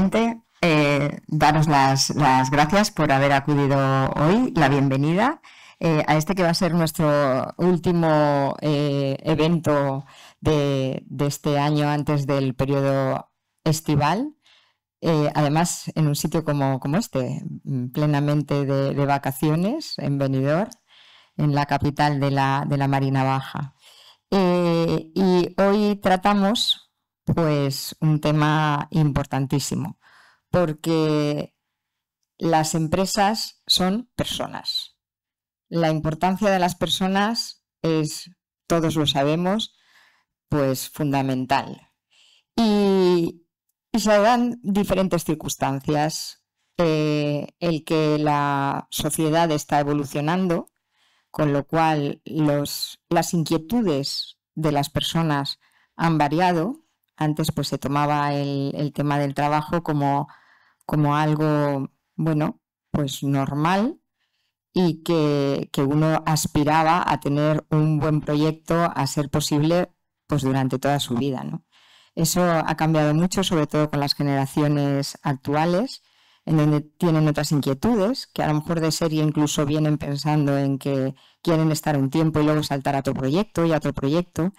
primeramente, daros las gracias por haber acudido hoy, la bienvenida a este que va a ser nuestro último evento de este año antes del periodo estival. Además, en un sitio como este, plenamente de vacaciones, en Benidorm, en la capital de la Marina Baja. Y hoy tratamos pues un tema importantísimo, porque las empresas son personas. La importancia de las personas es, todos lo sabemos, pues fundamental. Y se dan diferentes circunstancias. El que la sociedad está evolucionando, con lo cual las inquietudes de las personas han variado. Antes pues se tomaba el tema del trabajo como algo, bueno, pues normal, y que uno aspiraba a tener un buen proyecto, a ser posible, pues durante toda su vida, ¿no? Eso ha cambiado mucho, sobre todo con las generaciones actuales, en donde tienen otras inquietudes, que a lo mejor de serie incluso vienen pensando en que quieren estar un tiempo y luego saltar a otro proyecto y a otro proyecto.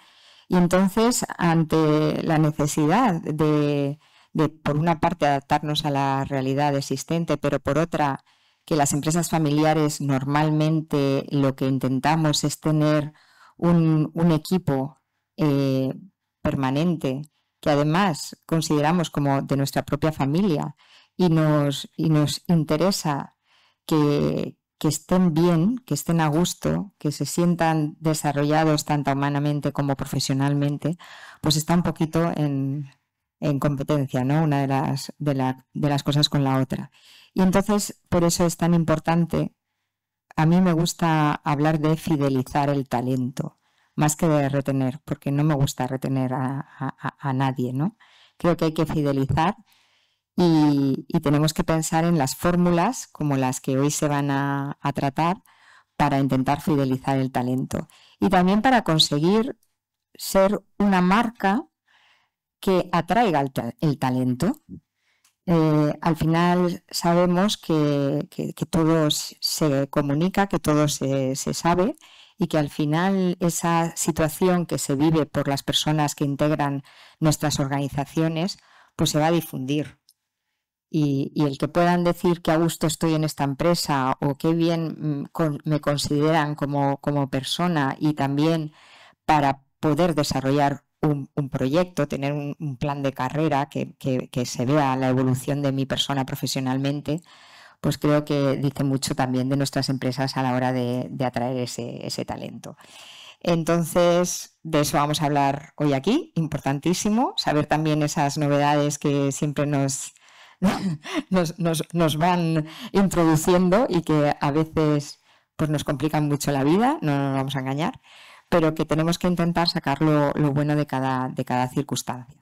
Y entonces, ante la necesidad de por una parte, adaptarnos a la realidad existente, pero por otra, que las empresas familiares normalmente lo que intentamos es tener un equipo permanente, que además consideramos como de nuestra propia familia, y nos interesa que estén bien, que estén a gusto, que se sientan desarrollados tanto humanamente como profesionalmente, pues está un poquito en competencia, ¿no? Una de las cosas con la otra. Y entonces, por eso es tan importante, a mí me gusta hablar de fidelizar el talento, más que de retener, porque no me gusta retener a nadie, ¿no? Creo que hay que fidelizar y tenemos que pensar en las fórmulas como las que hoy se van a tratar para intentar fidelizar el talento. Y también para conseguir ser una marca que atraiga el talento. Al final sabemos que todo se comunica, que todo se sabe, y que al final esa situación que se vive por las personas que integran nuestras organizaciones, pues se va a difundir. Y el que puedan decir que a gusto estoy en esta empresa o qué bien me consideran como persona, y también para poder desarrollar un proyecto, tener un plan de carrera que se vea la evolución de mi persona profesionalmente, pues creo que dice mucho también de nuestras empresas a la hora de atraer ese talento. Entonces, de eso vamos a hablar hoy aquí, importantísimo, saber también esas novedades que siempre nos van introduciendo y que a veces pues nos complican mucho la vida, no nos vamos a engañar, pero que tenemos que intentar sacar lo bueno de cada circunstancia.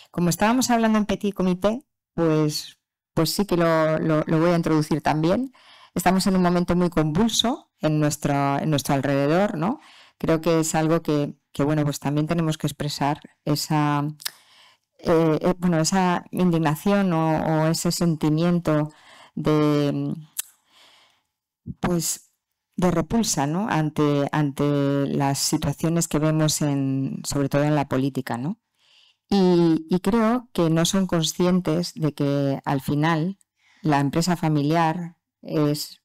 Como estábamos hablando en Petit Comité, pues sí que lo voy a introducir también. Estamos en un momento muy convulso en nuestro alrededor, ¿no? Creo que es algo que bueno, pues también tenemos que expresar esa indignación o ese sentimiento de pues de repulsa, ¿no? ante las situaciones que vemos sobre todo en la política, ¿no? Y creo que no son conscientes de que al final la empresa familiar es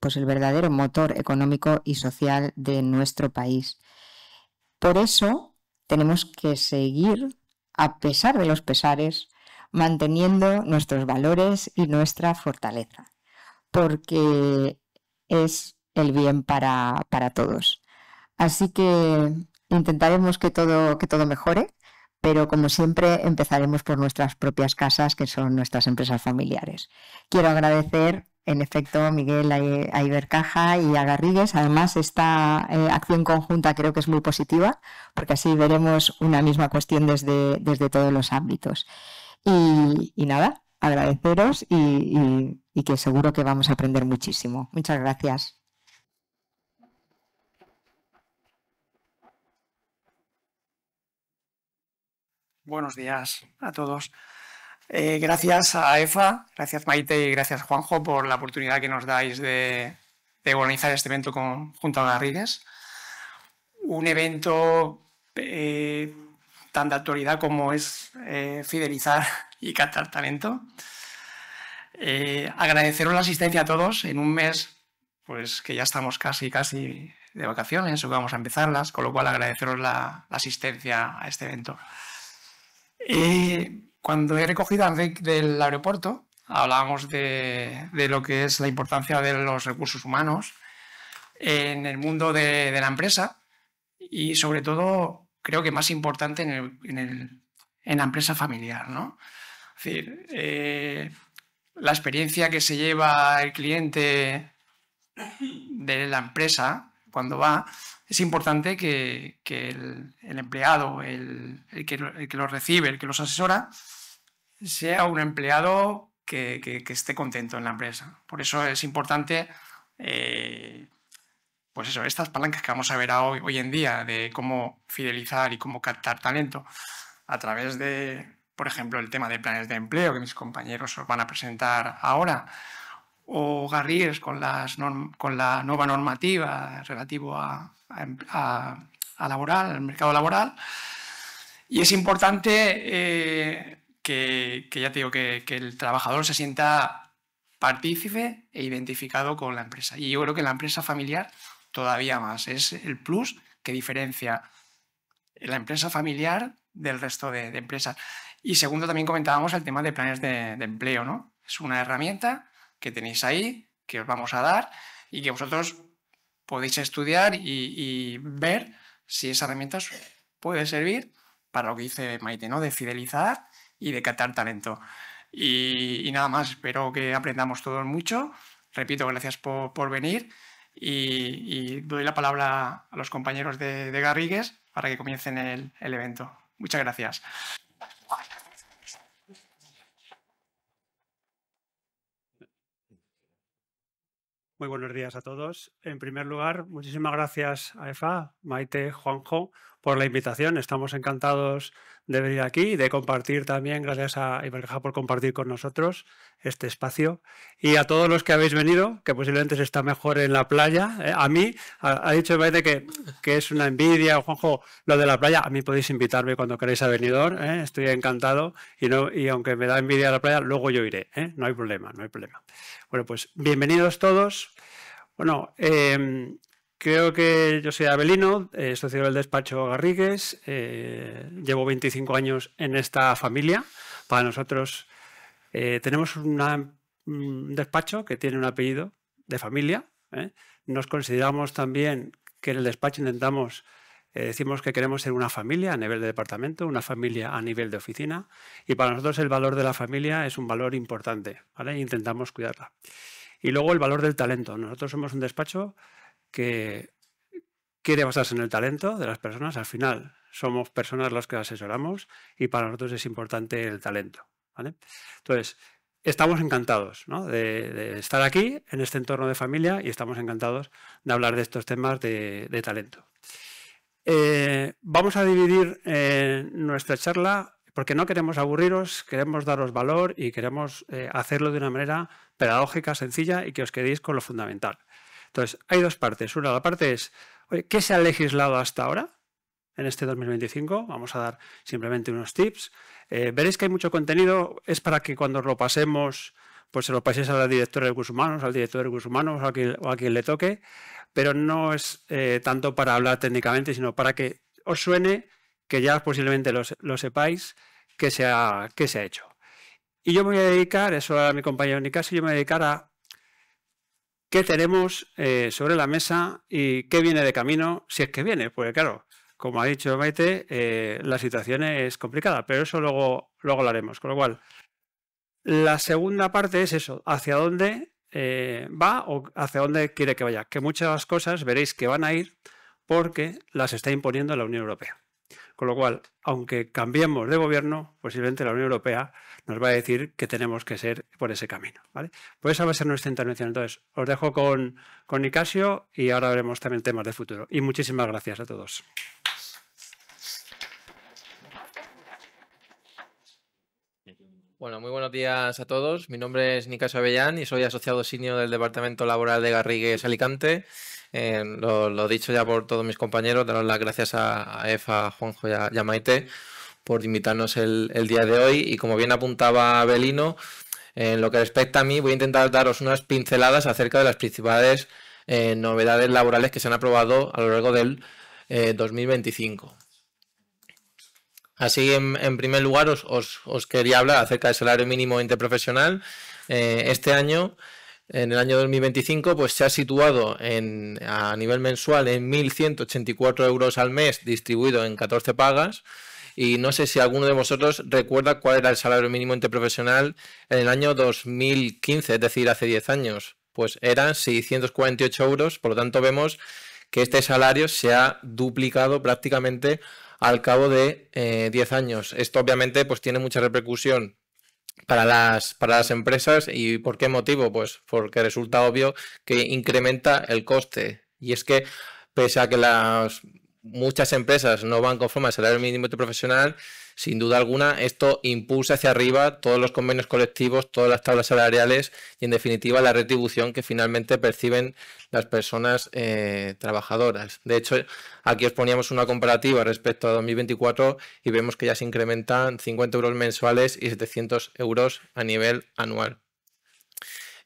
pues el verdadero motor económico y social de nuestro país. Por eso tenemos que seguir, a pesar de los pesares, manteniendo nuestros valores y nuestra fortaleza, porque es el bien para todos. Así que intentaremos que todo mejore, pero como siempre empezaremos por nuestras propias casas, que son nuestras empresas familiares. Quiero agradecer, en efecto, Miguel, a Ibercaja y a Garrigues. Además, esta acción conjunta creo que es muy positiva, porque así veremos una misma cuestión desde todos los ámbitos. Y nada, agradeceros y que seguro que vamos a aprender muchísimo. Muchas gracias. Buenos días a todos. Gracias a EFA, gracias Maite y gracias Juanjo por la oportunidad que nos dais de organizar este evento junto a Garrigues. Un evento tan de actualidad como es fidelizar y captar talento. Agradeceros la asistencia a todos en un mes, pues que ya estamos casi de vacaciones o vamos a empezarlas, con lo cual agradeceros la asistencia a este evento. Cuando he recogido a Enric del aeropuerto, hablábamos de lo que es la importancia de los recursos humanos en el mundo de la empresa y sobre todo creo que más importante en la empresa familiar, ¿no? Es decir, la experiencia que se lleva el cliente de la empresa cuando va, es importante que el empleado, el que los recibe, el que los asesora, sea un empleado que esté contento en la empresa. Por eso es importante, pues eso, estas palancas que vamos a ver hoy en día de cómo fidelizar y cómo captar talento a través de, por ejemplo, el tema de planes de empleo que mis compañeros os van a presentar ahora, o Garrigues con la nueva normativa relativo al mercado laboral. Y es importante que ya te digo, que el trabajador se sienta partícipe e identificado con la empresa. Y yo creo que la empresa familiar todavía más. Es el plus que diferencia la empresa familiar del resto de empresas. Y segundo, también comentábamos el tema de planes de empleo, ¿no? Es una herramienta que tenéis ahí, que os vamos a dar y que vosotros podéis estudiar y ver si esa herramienta os puede servir para lo que dice Maite, ¿no? De fidelizar y de captar talento. Y nada más, espero que aprendamos todos mucho. Repito, gracias por venir y doy la palabra a los compañeros de Garrigues para que comiencen el evento. Muchas gracias. Muy buenos días a todos. En primer lugar, muchísimas gracias a EFA, Maite, Juanjo, por la invitación. Estamos encantados de venir aquí y de compartir también, gracias a Ibercaja por compartir con nosotros este espacio. Y a todos los que habéis venido, que posiblemente se está mejor en la playa. A mí, ha dicho Maite que es una envidia, Juanjo, lo de la playa. A mí podéis invitarme cuando queráis a Benidorm, estoy encantado. Y aunque me da envidia la playa, luego yo iré, no hay problema, no hay problema. Bueno, pues bienvenidos todos. Bueno, creo que yo soy Abelino, socio del despacho Garrigues, llevo 25 años en esta familia. Para nosotros tenemos un despacho que tiene un apellido de familia. Nos consideramos también que en el despacho intentamos, decimos que queremos ser una familia a nivel de departamento, una familia a nivel de oficina, y para nosotros el valor de la familia es un valor importante, ¿vale? E intentamos cuidarla. Y luego el valor del talento. Nosotros somos un despacho que quiere basarse en el talento de las personas. Al final somos personas las que asesoramos y para nosotros es importante el talento, ¿vale? Entonces, estamos encantados, ¿no? de estar aquí en este entorno de familia y estamos encantados de hablar de estos temas de talento. Vamos a dividir nuestra charla porque no queremos aburriros, queremos daros valor y queremos hacerlo de una manera pedagógica, sencilla y que os quedéis con lo fundamental. Entonces, hay dos partes. Una, la parte es, oye, ¿qué se ha legislado hasta ahora en este 2025? Vamos a dar simplemente unos tips. Veréis que hay mucho contenido, es para que cuando lo pasemos, pues se lo paséis a la directora de Recursos Humanos, al director de Recursos Humanos o a quien le toque, pero no es tanto para hablar técnicamente, sino para que os suene, que ya posiblemente lo sepáis, qué se ha hecho. Y yo me voy a dedicar, eso a mi compañero Nicasio, yo me voy a dedicar a qué tenemos sobre la mesa y qué viene de camino, si es que viene, porque claro, como ha dicho Maite, la situación es complicada, pero eso luego lo haremos. Con lo cual, la segunda parte es eso, hacia dónde va o hacia dónde quiere que vaya. Que muchas cosas veréis que van a ir porque las está imponiendo la Unión Europea. Con lo cual, aunque cambiemos de gobierno, posiblemente la Unión Europea nos va a decir que tenemos que ser por ese camino, ¿vale? Pues esa va a ser nuestra intervención. Entonces, os dejo con Nicasio y ahora veremos también temas de futuro. Y muchísimas gracias a todos. Bueno, muy buenos días a todos. Mi nombre es Nicasio Avellán y soy asociado senior del Departamento Laboral de Garrigues Alicante. Lo dicho ya por todos mis compañeros, daros las gracias a EFA, a Juanjo y a Maite por invitarnos el día de hoy. Y como bien apuntaba Belino, en lo que respecta a mí, voy a intentar daros unas pinceladas acerca de las principales novedades laborales que se han aprobado a lo largo del 2025. Así, en primer lugar, os quería hablar acerca del salario mínimo interprofesional. Este año, en el año 2025, pues se ha situado a nivel mensual en 1.184 euros al mes, distribuido en 14 pagas. Y no sé si alguno de vosotros recuerda cuál era el salario mínimo interprofesional en el año 2015, es decir, hace 10 años. Pues eran 648 euros, por lo tanto vemos que este salario se ha duplicado prácticamente al cabo de 10 años. Esto obviamente pues tiene mucha repercusión para las empresas. ¿Y por qué motivo? Pues porque resulta obvio que incrementa el coste. Y es que pese a que muchas empresas no van conforme al salario mínimo interprofesional, sin duda alguna esto impulsa hacia arriba todos los convenios colectivos, todas las tablas salariales y en definitiva la retribución que finalmente perciben las personas trabajadoras. De hecho, aquí os poníamos una comparativa respecto a 2024 y vemos que ya se incrementan 50 euros mensuales y 700 euros a nivel anual.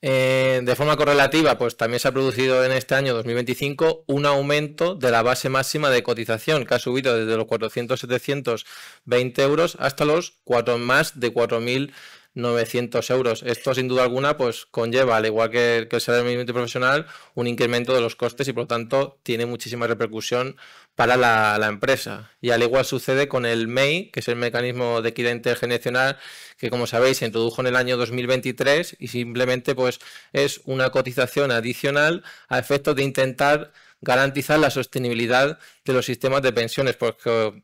De forma correlativa, pues también se ha producido en este año 2025 un aumento de la base máxima de cotización, que ha subido desde los 400-720 euros hasta los más de 4.900 euros. Esto, sin duda alguna, pues conlleva, al igual que el salario mínimo interprofesional, un incremento de los costes y, por lo tanto, tiene muchísima repercusión para la empresa. Y al igual sucede con el MEI, que es el mecanismo de equidad intergeneracional, que como sabéis se introdujo en el año 2023 y simplemente pues es una cotización adicional a efectos de intentar garantizar la sostenibilidad de los sistemas de pensiones, porque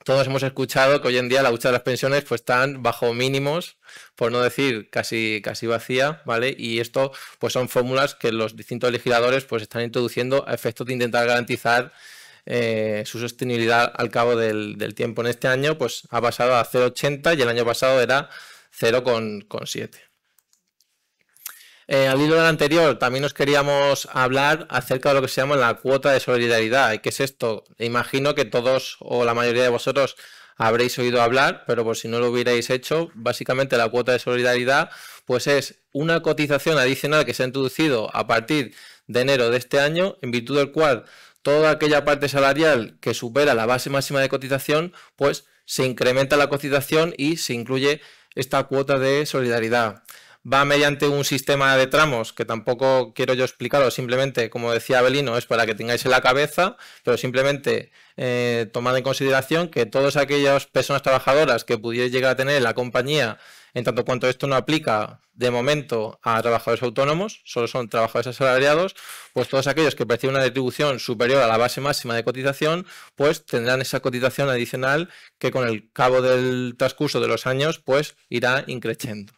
todos hemos escuchado que hoy en día la hucha de las pensiones pues están bajo mínimos, por no decir casi vacía, ¿vale? Y esto pues son fórmulas que los distintos legisladores pues están introduciendo a efectos de intentar garantizar su sostenibilidad al cabo del tiempo. En este año pues ha pasado a 0,80 y el año pasado era 0,7. Al hilo del anterior también os queríamos hablar acerca de lo que se llama la cuota de solidaridad. ¿Y qué es esto? Imagino que todos o la mayoría de vosotros habréis oído hablar, pero por si no lo hubierais hecho, básicamente la cuota de solidaridad pues es una cotización adicional que se ha introducido a partir de enero de este año, en virtud del cual toda aquella parte salarial que supera la base máxima de cotización, pues se incrementa la cotización y se incluye esta cuota de solidaridad. Va mediante un sistema de tramos que tampoco quiero yo explicaros, simplemente, como decía Belino, es para que tengáis en la cabeza, pero simplemente tomad en consideración que todas aquellas personas trabajadoras que pudierais llegar a tener en la compañía, en tanto cuanto esto no aplica de momento a trabajadores autónomos, solo son trabajadores asalariados, pues todos aquellos que perciben una retribución superior a la base máxima de cotización, pues tendrán esa cotización adicional que con el cabo del transcurso de los años, pues irá increciendo.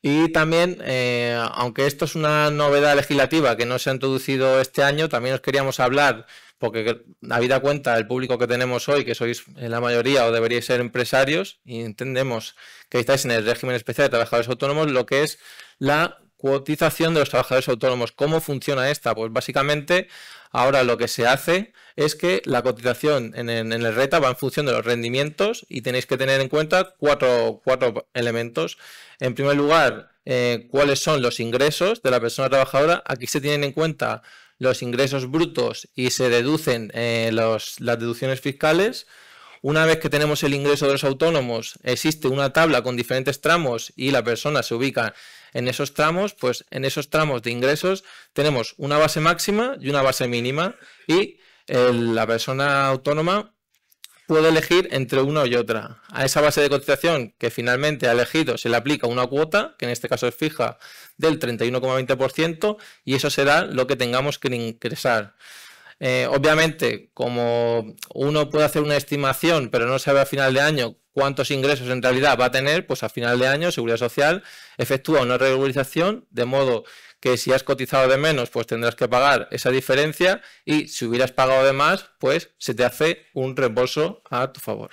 Y también, aunque esto es una novedad legislativa que no se ha introducido este año, también os queríamos hablar, porque habida cuenta del público que tenemos hoy, que sois la mayoría o deberíais ser empresarios, y entendemos que estáis en el régimen especial de trabajadores autónomos, lo que es la cotización de los trabajadores autónomos. ¿Cómo funciona esta? Pues básicamente ahora lo que se hace es que la cotización en el RETA va en función de los rendimientos y tenéis que tener en cuenta cuatro elementos. En primer lugar, cuáles son los ingresos de la persona trabajadora. Aquí se tienen en cuenta los ingresos brutos y se deducen las deducciones fiscales. Una vez que tenemos el ingreso de los autónomos, existe una tabla con diferentes tramos y la persona se ubica en esos tramos. Pues en esos tramos de ingresos tenemos una base máxima y una base mínima y la persona autónoma puede elegir entre una y otra. A esa base de cotización que finalmente ha elegido se le aplica una cuota, que en este caso es fija, del 31,20% y eso será lo que tengamos que ingresar. Obviamente, como uno puede hacer una estimación, pero no sabe a final de año cuántos ingresos en realidad va a tener, pues a final de año Seguridad Social efectúa una regularización, de modo que si has cotizado de menos, pues tendrás que pagar esa diferencia y si hubieras pagado de más, pues se te hace un reembolso a tu favor.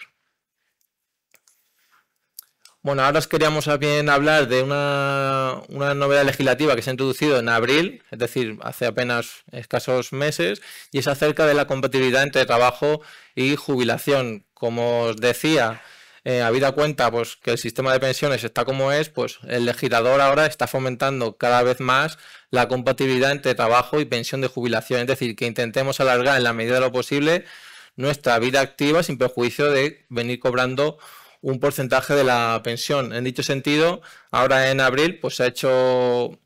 Bueno, ahora os queríamos también hablar de una novedad legislativa que se ha introducido en abril, es decir, hace apenas escasos meses, y es acerca de la compatibilidad entre trabajo y jubilación. Como os decía, habida cuenta pues, que el sistema de pensiones está como es, pues el legislador ahora está fomentando cada vez más la compatibilidad entre trabajo y pensión de jubilación, es decir, que intentemos alargar en la medida de lo posible nuestra vida activa sin perjuicio de venir cobrando un porcentaje de la pensión. En dicho sentido, ahora en abril pues se ha hecho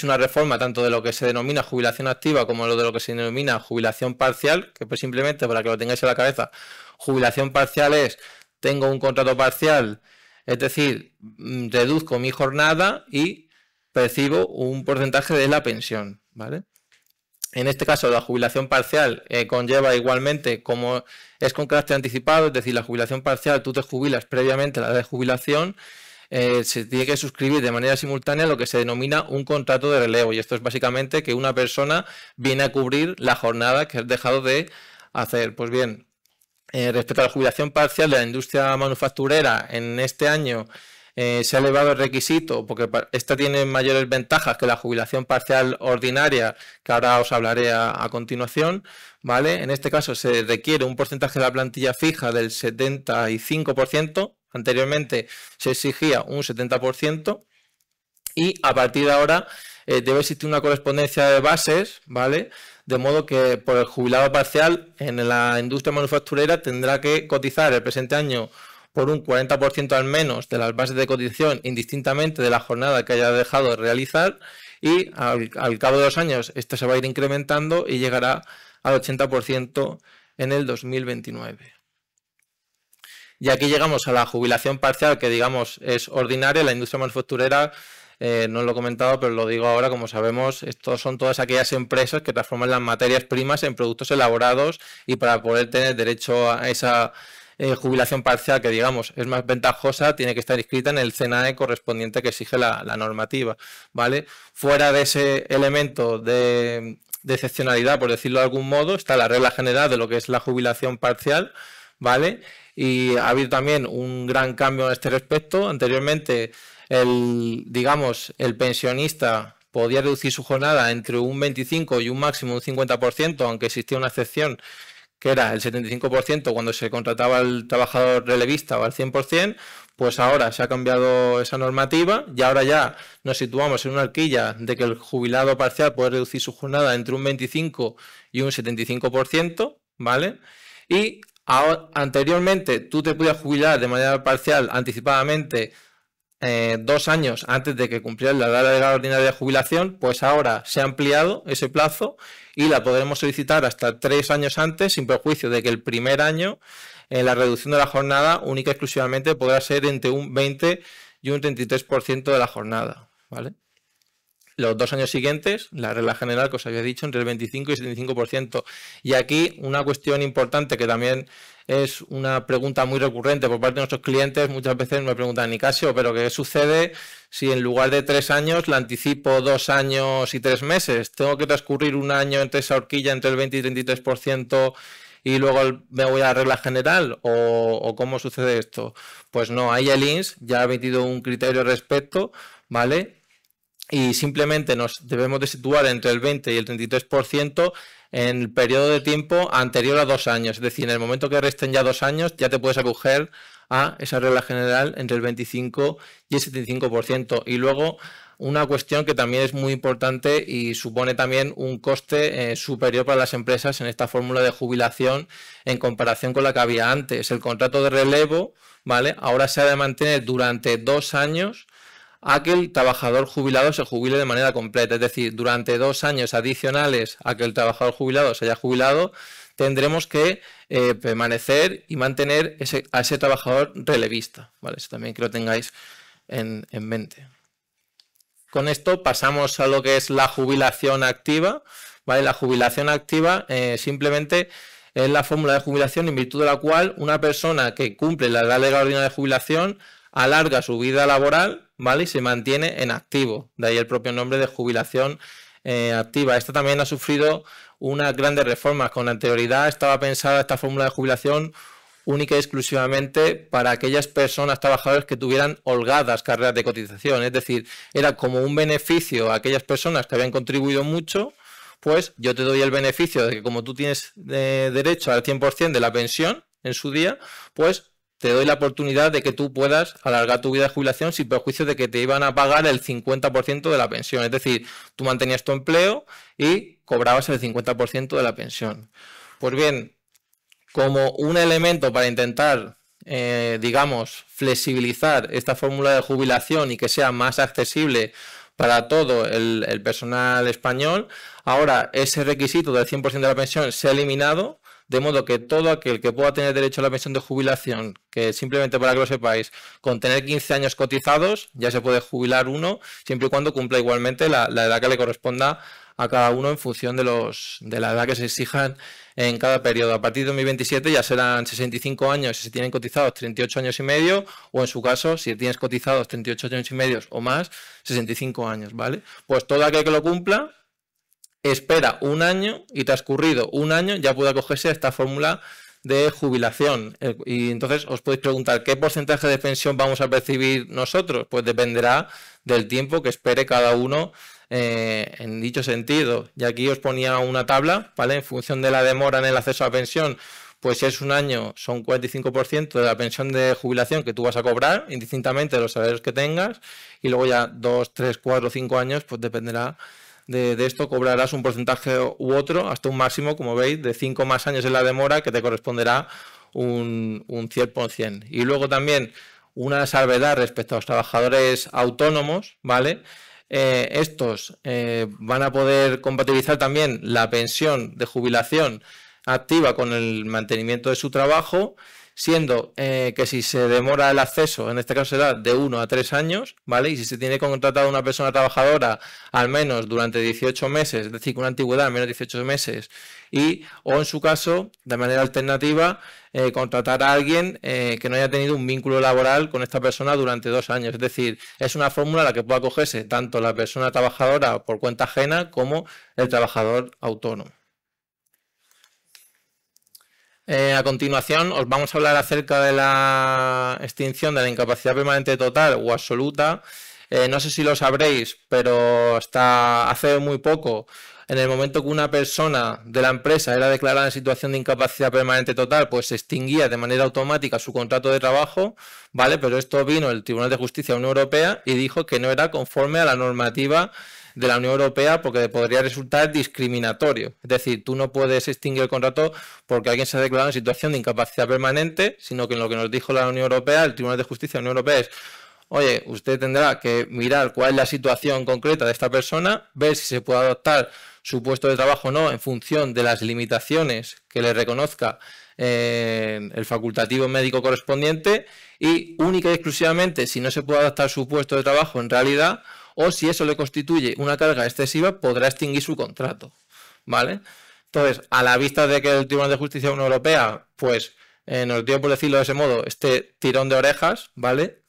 una reforma tanto de lo que se denomina jubilación activa como de lo que se denomina jubilación parcial, que pues simplemente para que lo tengáis en la cabeza, jubilación parcial es tengo un contrato parcial, es decir, reduzco mi jornada y percibo un porcentaje de la pensión, ¿vale? En este caso, la jubilación parcial conlleva igualmente, como es con carácter anticipado, es decir, la jubilación parcial, tú te jubilas previamente a la edad de jubilación, se tiene que suscribir de manera simultánea lo que se denomina un contrato de relevo. Y esto es básicamente que una persona viene a cubrir la jornada que has dejado de hacer. Pues bien, respecto a la jubilación parcial de la industria manufacturera, en este año se ha elevado el requisito porque esta tiene mayores ventajas que la jubilación parcial ordinaria, que ahora os hablaré a continuación, ¿vale? En este caso se requiere un porcentaje de la plantilla fija del 75%, anteriormente se exigía un 70%, y a partir de ahora debe existir una correspondencia de bases, ¿vale? De modo que por el jubilado parcial en la industria manufacturera tendrá que cotizar el presente año por un 40% al menos de las bases de cotización, indistintamente de la jornada que haya dejado de realizar, y al cabo de los años esto se va a ir incrementando y llegará al 80% en el 2029. Y aquí llegamos a la jubilación parcial, que digamos es ordinaria. La industria manufacturera, no lo he comentado, pero lo digo ahora, como sabemos, estos son todas aquellas empresas que transforman las materias primas en productos elaborados, y para poder tener derecho a esa jubilación parcial, que digamos es más ventajosa, tiene que estar inscrita en el CNAE correspondiente que exige la normativa, ¿vale? Fuera de ese elemento de excepcionalidad, por decirlo de algún modo, está la regla general de lo que es la jubilación parcial, ¿vale? Y ha habido también un gran cambio en este respecto. Anteriormente, el pensionista podía reducir su jornada entre un 25 y un máximo un 50%, aunque existía una excepción que era el 75% cuando se contrataba al trabajador relevista o al 100%, pues ahora se ha cambiado esa normativa y ahora ya nos situamos en una horquilla de que el jubilado parcial puede reducir su jornada entre un 25 y un 75%, ¿vale? Y anteriormente tú te podías jubilar de manera parcial anticipadamente 2 años antes de que cumplieras la edad legal ordinaria de jubilación, pues ahora se ha ampliado ese plazo y la podremos solicitar hasta 3 años antes, sin perjuicio de que el primer año la reducción de la jornada única y exclusivamente podrá ser entre un 20 y un 33% de la jornada, ¿vale? Los 2 años siguientes, la regla general que os había dicho, entre el 25 y el 75%. Y aquí una cuestión importante que también es una pregunta muy recurrente por parte de nuestros clientes. Muchas veces me preguntan, Nicasio, ¿pero qué sucede si en lugar de 3 años la anticipo 2 años y 3 meses? ¿Tengo que transcurrir un año entre esa horquilla, entre el 20 y 33%? Y luego me voy a la regla general, ¿o cómo sucede esto? Pues no, ahí el INS ya ha emitido un criterio al respecto, ¿vale? Y simplemente nos debemos de situar entre el 20 y el 33% en el periodo de tiempo anterior a 2 años. Es decir, en el momento que resten ya 2 años, ya te puedes acoger a esa regla general entre el 25 y el 75%. Y luego una cuestión que también es muy importante y supone también un coste superior para las empresas en esta fórmula de jubilación en comparación con la que había antes. El contrato de relevo, ¿vale? Ahora se ha de mantener durante 2 años a que el trabajador jubilado se jubile de manera completa. Es decir, durante 2 años adicionales a que el trabajador jubilado se haya jubilado, tendremos que permanecer y mantener a ese trabajador relevista, ¿vale? Eso también que lo tengáis en mente. Con esto pasamos a lo que es la jubilación activa, ¿vale? La jubilación activa simplemente es la fórmula de jubilación en virtud de la cual una persona que cumple la edad legal ordinaria de jubilación alarga su vida laboral, ¿vale? Y se mantiene en activo. De ahí el propio nombre de jubilación activa. Esta también ha sufrido unas grandes reformas. Con anterioridad estaba pensada esta fórmula de jubilación única y exclusivamente para aquellas personas trabajadoras que tuvieran holgadas carreras de cotización. Es decir, era como un beneficio a aquellas personas que habían contribuido mucho, pues yo te doy el beneficio de que como tú tienes derecho al 100% de la pensión en su día, pues te doy la oportunidad de que tú puedas alargar tu vida de jubilación sin perjuicio de que te iban a pagar el 50% de la pensión. Es decir, tú mantenías tu empleo y cobrabas el 50% de la pensión. Pues bien, como un elemento para intentar, digamos, flexibilizar esta fórmula de jubilación y que sea más accesible para todo el personal español, ahora ese requisito del 100% de la pensión se ha eliminado, de modo que todo aquel que pueda tener derecho a la pensión de jubilación, que simplemente para que lo sepáis, con tener 15 años cotizados, ya se puede jubilar uno, siempre y cuando cumpla igualmente la edad que le corresponda a cada uno en función de la edad que se exijan en cada periodo. A partir de 2027 ya serán 65 años si se tienen cotizados 38 años y medio, o en su caso, si tienes cotizados 38 años y medio o más, 65 años, ¿vale? Pues todo aquel que lo cumpla espera un año y transcurrido un año ya puede acogerse a esta fórmula de jubilación. Y entonces os podéis preguntar, ¿qué porcentaje de pensión vamos a percibir nosotros? Pues dependerá del tiempo que espere cada uno en dicho sentido. Y aquí os ponía una tabla, ¿vale? En función de la demora en el acceso a la pensión, pues si es un año son 45% de la pensión de jubilación que tú vas a cobrar, indistintamente de los salarios que tengas, y luego ya 2, 3, 4, 5 años, pues dependerá de esto, cobrarás un porcentaje u otro, hasta un máximo, como veis, de 5 más años en la demora, que te corresponderá un 100%. Y luego también una salvedad respecto a los trabajadores autónomos, ¿vale? Estos van a poder compatibilizar también la pensión de jubilación activa con el mantenimiento de su trabajo, siendo que si se demora el acceso, en este caso será de 1 a 3 años, ¿vale? Y si se tiene contratado una persona trabajadora al menos durante 18 meses, es decir, con una antigüedad al menos 18 meses, o en su caso, de manera alternativa, contratar a alguien que no haya tenido un vínculo laboral con esta persona durante 2 años. Es decir, es una fórmula a la que puede acogerse tanto la persona trabajadora por cuenta ajena como el trabajador autónomo. A continuación os vamos a hablar acerca de la extinción de la incapacidad permanente total o absoluta. No sé si lo sabréis, pero hasta hace muy poco, en el momento que una persona de la empresa era declarada en situación de incapacidad permanente total, pues se extinguía de manera automática su contrato de trabajo, ¿vale? Pero esto vino el Tribunal de Justicia de la Unión Europea y dijo que no era conforme a la normativa de la Unión Europea porque podría resultar discriminatorio. Es decir, tú no puedes extinguir el contrato porque alguien se ha declarado en situación de incapacidad permanente, sino que en lo que nos dijo la Unión Europea, el Tribunal de Justicia de la Unión Europea es: oye, usted tendrá que mirar cuál es la situación concreta de esta persona, ver si se puede adoptar su puesto de trabajo o no en función de las limitaciones que le reconozca el facultativo médico correspondiente, y única y exclusivamente si no se puede adaptar su puesto de trabajo en realidad, o si eso le constituye una carga excesiva, podrá extinguir su contrato, ¿vale? Entonces, a la vista de que el Tribunal de Justicia de la Unión Europea pues nos dio, por decirlo de ese modo, este tirón de orejas, ¿vale?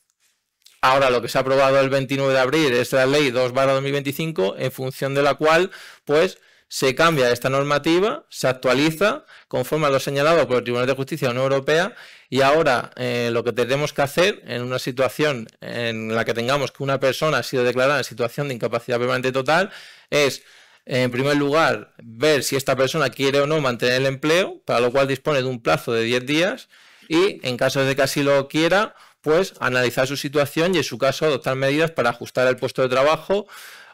Ahora lo que se ha aprobado el 29 de abril es la ley 2/2025, en función de la cual pues se cambia esta normativa, se actualiza conforme a lo señalado por el Tribunal de Justicia de la Unión Europea, y ahora lo que tenemos que hacer en una situación en la que tengamos que una persona ha sido declarada en situación de incapacidad permanente total es, en primer lugar, ver si esta persona quiere o no mantener el empleo, para lo cual dispone de un plazo de 10 días, y en caso de que así lo quiera, pues analizar su situación y en su caso adoptar medidas para ajustar el puesto de trabajo,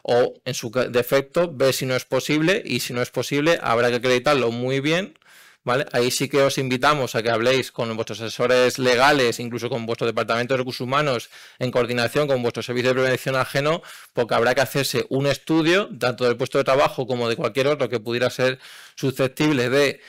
o en su defecto ver si no es posible, y si no es posible habrá que acreditarlo muy bien, ¿vale? Ahí sí que os invitamos a que habléis con vuestros asesores legales, incluso con vuestro departamento de recursos humanos, en coordinación con vuestro servicio de prevención ajeno, porque habrá que hacerse un estudio tanto del puesto de trabajo como de cualquier otro que pudiera ser susceptible de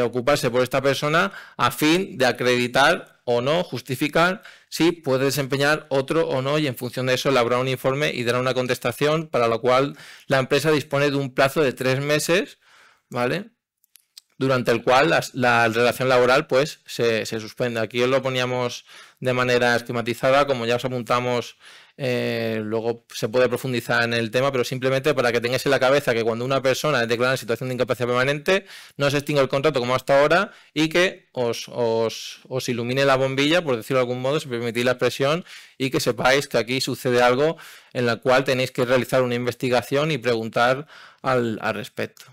ocuparse por esta persona, a fin de acreditar o no, justificar si puede desempeñar otro o no, y en función de eso elaborar un informe y dar una contestación, para lo cual la empresa dispone de un plazo de 3 meses, ¿vale?, durante el cual la relación laboral pues se suspende. Aquí os lo poníamos de manera esquematizada, como ya os apuntamos. Luego se puede profundizar en el tema, pero simplemente para que tengáis en la cabeza que cuando una persona es declarada en situación de incapacidad permanente, no se extingue el contrato como hasta ahora y que os ilumine la bombilla, por decirlo de algún modo, si permitís la expresión, y que sepáis que aquí sucede algo en la cual tenéis que realizar una investigación y preguntar al respecto.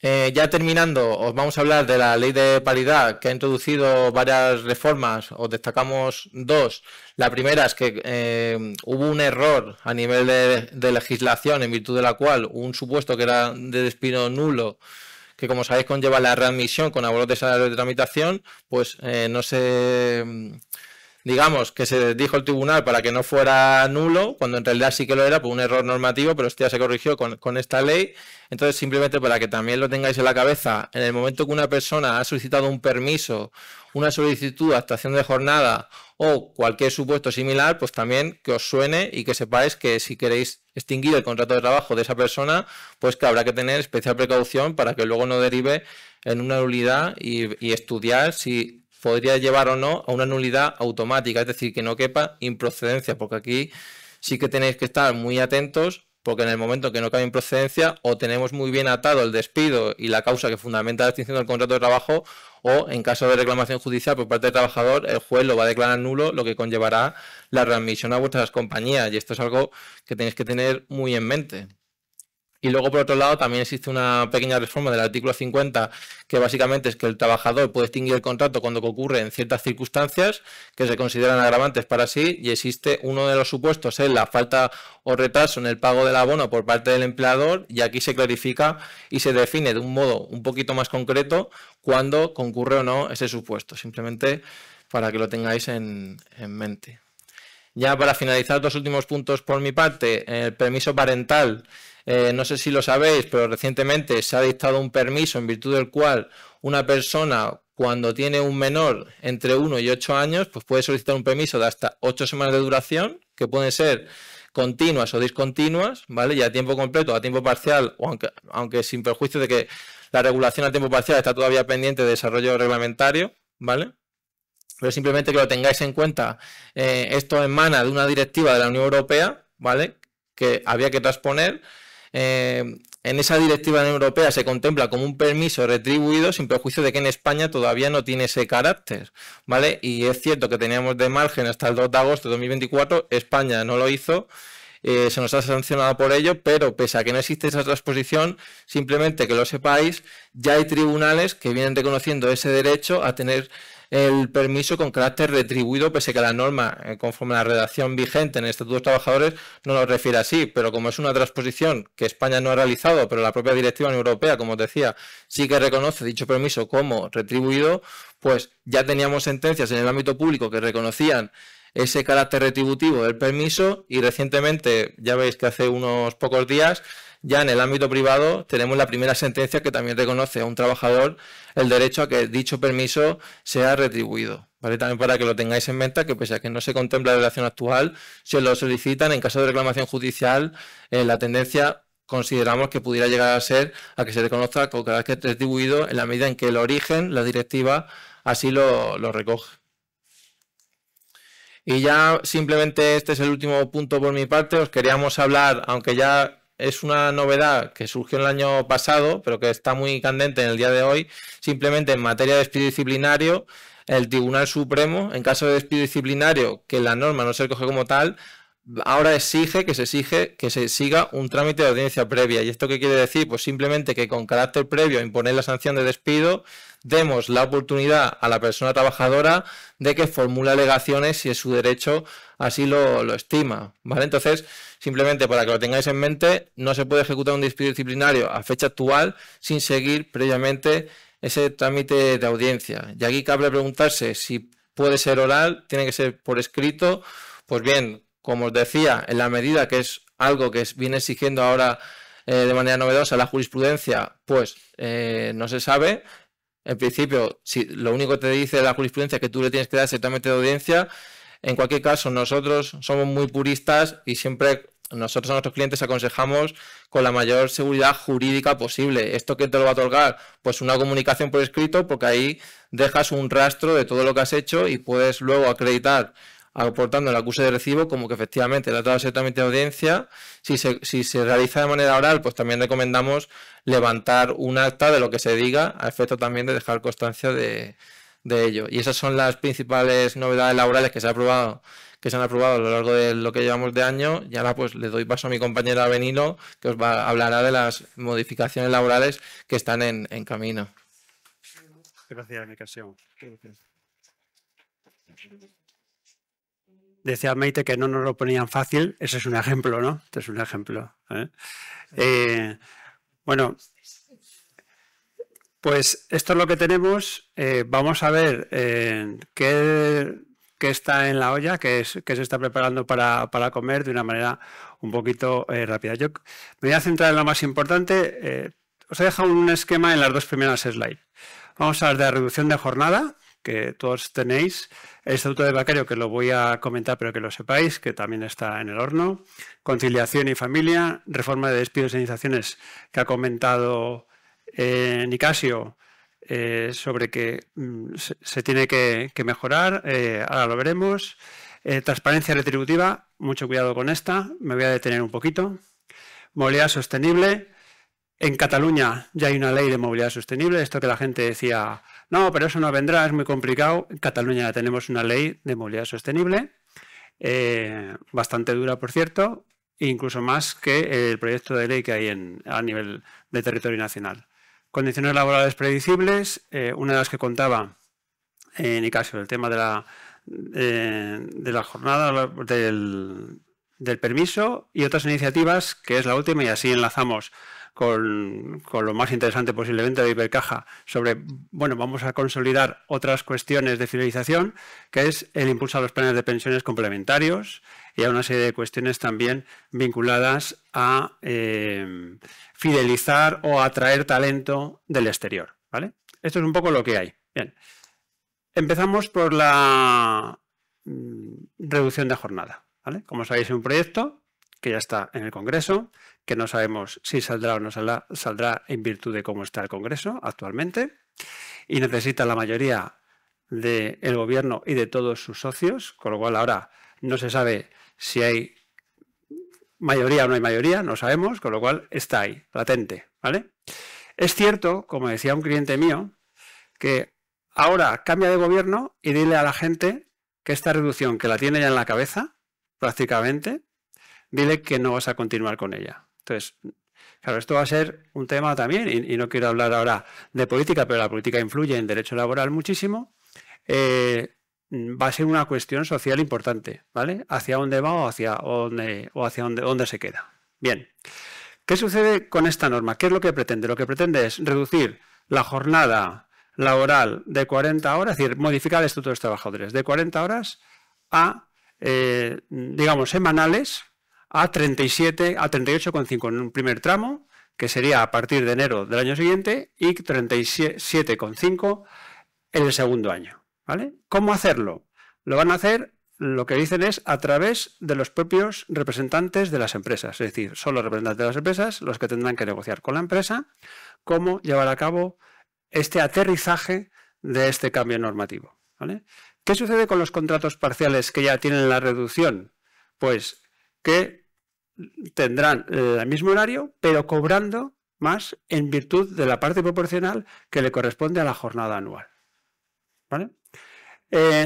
Ya terminando, os vamos a hablar de la ley de paridad, que ha introducido varias reformas. Os destacamos dos. La primera es que hubo un error a nivel de legislación, en virtud de la cual un supuesto que era de despido nulo, que como sabéis conlleva la readmisión con abonos de salario de tramitación, pues no se... Digamos que se dijo el tribunal para que no fuera nulo, cuando en realidad sí que lo era por un error normativo, pero esto ya se corrigió con esta ley. Entonces, simplemente para que también lo tengáis en la cabeza, en el momento que una persona ha solicitado un permiso, una solicitud de adaptación de jornada o cualquier supuesto similar, pues también que os suene y que sepáis que si queréis extinguir el contrato de trabajo de esa persona, pues que habrá que tener especial precaución para que luego no derive en una nulidad y estudiar si podría llevar o no a una nulidad automática, es decir, que no quepa improcedencia, porque aquí sí que tenéis que estar muy atentos, porque en el momento que no cabe improcedencia, o tenemos muy bien atado el despido y la causa que fundamenta la extinción del contrato de trabajo, o en caso de reclamación judicial por parte del trabajador, el juez lo va a declarar nulo, lo que conllevará la readmisión a vuestras compañías, y esto es algo que tenéis que tener muy en mente. Y luego, por otro lado, también existe una pequeña reforma del artículo 50, que básicamente es que el trabajador puede extinguir el contrato cuando ocurre en ciertas circunstancias que se consideran agravantes para sí, y existe uno de los supuestos, es la falta o retraso en el pago del abono por parte del empleador, y aquí se clarifica y se define de un modo un poquito más concreto cuándo concurre o no ese supuesto, simplemente para que lo tengáis en mente. Ya para finalizar, dos últimos puntos por mi parte. El permiso parental. No sé si lo sabéis, pero recientemente se ha dictado un permiso en virtud del cual una persona, cuando tiene un menor entre 1 y 8 años, pues puede solicitar un permiso de hasta 8 semanas de duración, que pueden ser continuas o discontinuas, ¿vale? Y a tiempo completo, a tiempo parcial, o aunque sin perjuicio de que la regulación a tiempo parcial está todavía pendiente de desarrollo reglamentario, ¿vale? Pero simplemente que lo tengáis en cuenta. Esto emana de una directiva de la Unión Europea, ¿vale? Que había que transponer. En esa directiva de la Unión Europea se contempla como un permiso retribuido, sin perjuicio de que en España todavía no tiene ese carácter, ¿vale? Y es cierto que teníamos de margen hasta el 2 de agosto de 2024, España no lo hizo, se nos ha sancionado por ello, pero pese a que no existe esa transposición, simplemente que lo sepáis, ya hay tribunales que vienen reconociendo ese derecho a tener el permiso con carácter retribuido, pese a que la norma, conforme a la redacción vigente en el Estatuto de los Trabajadores, no lo refiere así, pero como es una transposición que España no ha realizado, pero la propia Directiva Europea, como os decía, sí que reconoce dicho permiso como retribuido, pues ya teníamos sentencias en el ámbito público que reconocían ese carácter retributivo del permiso, y recientemente, ya veis que hace unos pocos días, ya en el ámbito privado tenemos la primera sentencia que también reconoce a un trabajador el derecho a que dicho permiso sea retribuido, ¿vale? También para que lo tengáis en mente, que pese a que no se contempla la relación actual, si os lo solicitan en caso de reclamación judicial, la tendencia consideramos que pudiera llegar a ser a que se reconozca con carácter retribuido en la medida en que el origen, la directiva, así lo recoge. Y ya simplemente este es el último punto por mi parte. Os queríamos hablar, aunque ya es una novedad que surgió el año pasado, pero que está muy candente en el día de hoy, simplemente en materia de despido disciplinario, el Tribunal Supremo, en caso de despido disciplinario, que la norma no se recoge como tal, ahora exige que se siga un trámite de audiencia previa. ¿Y esto qué quiere decir? Pues simplemente que con carácter previo a imponer la sanción de despido, demos la oportunidad a la persona trabajadora de que formule alegaciones si es su derecho así lo estima, ¿vale? Entonces, simplemente para que lo tengáis en mente, no se puede ejecutar un despido disciplinario a fecha actual sin seguir previamente ese trámite de audiencia. Y aquí cabe preguntarse si puede ser oral, tiene que ser por escrito. Pues bien, como os decía, en la medida que es algo que viene exigiendo ahora de manera novedosa la jurisprudencia, pues no se sabe. En principio, si lo único que te dice la jurisprudencia es que tú le tienes que dar ese trámite de audiencia. En cualquier caso, nosotros somos muy puristas y siempre nosotros a nuestros clientes aconsejamos con la mayor seguridad jurídica posible. ¿Esto qué te lo va a otorgar? Pues una comunicación por escrito, porque ahí dejas un rastro de todo lo que has hecho y puedes luego acreditar aportando el acuse de recibo como que efectivamente le has dado ese trámite de audiencia. Si se realiza de manera oral, pues también recomendamos levantar un acta de lo que se diga, a efecto también de dejar constancia de ello. Y esas son las principales novedades laborales que se han aprobado a lo largo de lo que llevamos de año. Y ahora pues le doy paso a mi compañera Benilo, que os hablará de las modificaciones laborales que están en camino. Gracias, Nicasio. Decía Maite que no nos lo ponían fácil. Ese es un ejemplo, ¿no? Este es un ejemplo. Bueno, pues esto es lo que tenemos. Vamos a ver qué está en la olla, qué se está preparando para comer de una manera un poquito rápida. Yo me voy a centrar en lo más importante. Os he dejado un esquema en las dos primeras slides. Vamos a hablar de la reducción de jornada, que todos tenéis, el Estatuto de Becario, que lo voy a comentar, pero que lo sepáis, que también está en el horno, conciliación y familia, reforma de despidos e indemnizaciones, que ha comentado Nicasio, sobre que se tiene que mejorar, ahora lo veremos. Transparencia retributiva, mucho cuidado con esta, me voy a detener un poquito. Movilidad sostenible. En Cataluña ya hay una ley de movilidad sostenible, esto que la gente decía, no, pero eso no vendrá, es muy complicado. En Cataluña ya tenemos una ley de movilidad sostenible, bastante dura, por cierto, incluso más que el proyecto de ley que hay a nivel de territorio nacional. Condiciones laborales predecibles, una de las que contaba Nicasio, el tema de la jornada, del permiso, y otras iniciativas, que es la última, y así enlazamos con lo más interesante posiblemente de Ibercaja sobre, bueno, vamos a consolidar otras cuestiones de fidelización, que es el impulso a los planes de pensiones complementarios y a una serie de cuestiones también vinculadas a fidelizar o atraer talento del exterior, ¿vale? Esto es un poco lo que hay. Bien. Empezamos por la reducción de jornada, ¿vale? Como sabéis, es un proyecto que ya está en el Congreso, que no sabemos si saldrá o no saldrá en virtud de cómo está el Congreso actualmente, y necesita la mayoría del Gobierno y de todos sus socios, con lo cual ahora no se sabe si hay mayoría o no hay mayoría, no sabemos, con lo cual está ahí, latente, ¿vale? Es cierto, como decía un cliente mío, que ahora cambia de gobierno y dile a la gente que esta reducción, que la tiene ya en la cabeza, prácticamente, dile que no vas a continuar con ella. Entonces, claro, esto va a ser un tema también, y no quiero hablar ahora de política, pero la política influye en derecho laboral muchísimo, va a ser una cuestión social importante, ¿vale? Hacia dónde va o hacia dónde se queda. Bien, ¿qué sucede con esta norma? ¿Qué es lo que pretende? Lo que pretende es reducir la jornada laboral de 40 horas, es decir, modificar el Estatuto de los Trabajadores de 40 horas a, digamos, semanales, a 38,5 en un primer tramo, que sería a partir de enero del año siguiente, y 37,5 en el segundo año, ¿vale? ¿Cómo hacerlo? Lo van a hacer, lo que dicen es a través de los propios representantes de las empresas, es decir, son los representantes de las empresas los que tendrán que negociar con la empresa cómo llevar a cabo este aterrizaje de este cambio normativo, ¿vale? ¿Qué sucede con los contratos parciales que ya tienen la reducción? Pues que tendrán el mismo horario, pero cobrando más en virtud de la parte proporcional que le corresponde a la jornada anual, ¿vale?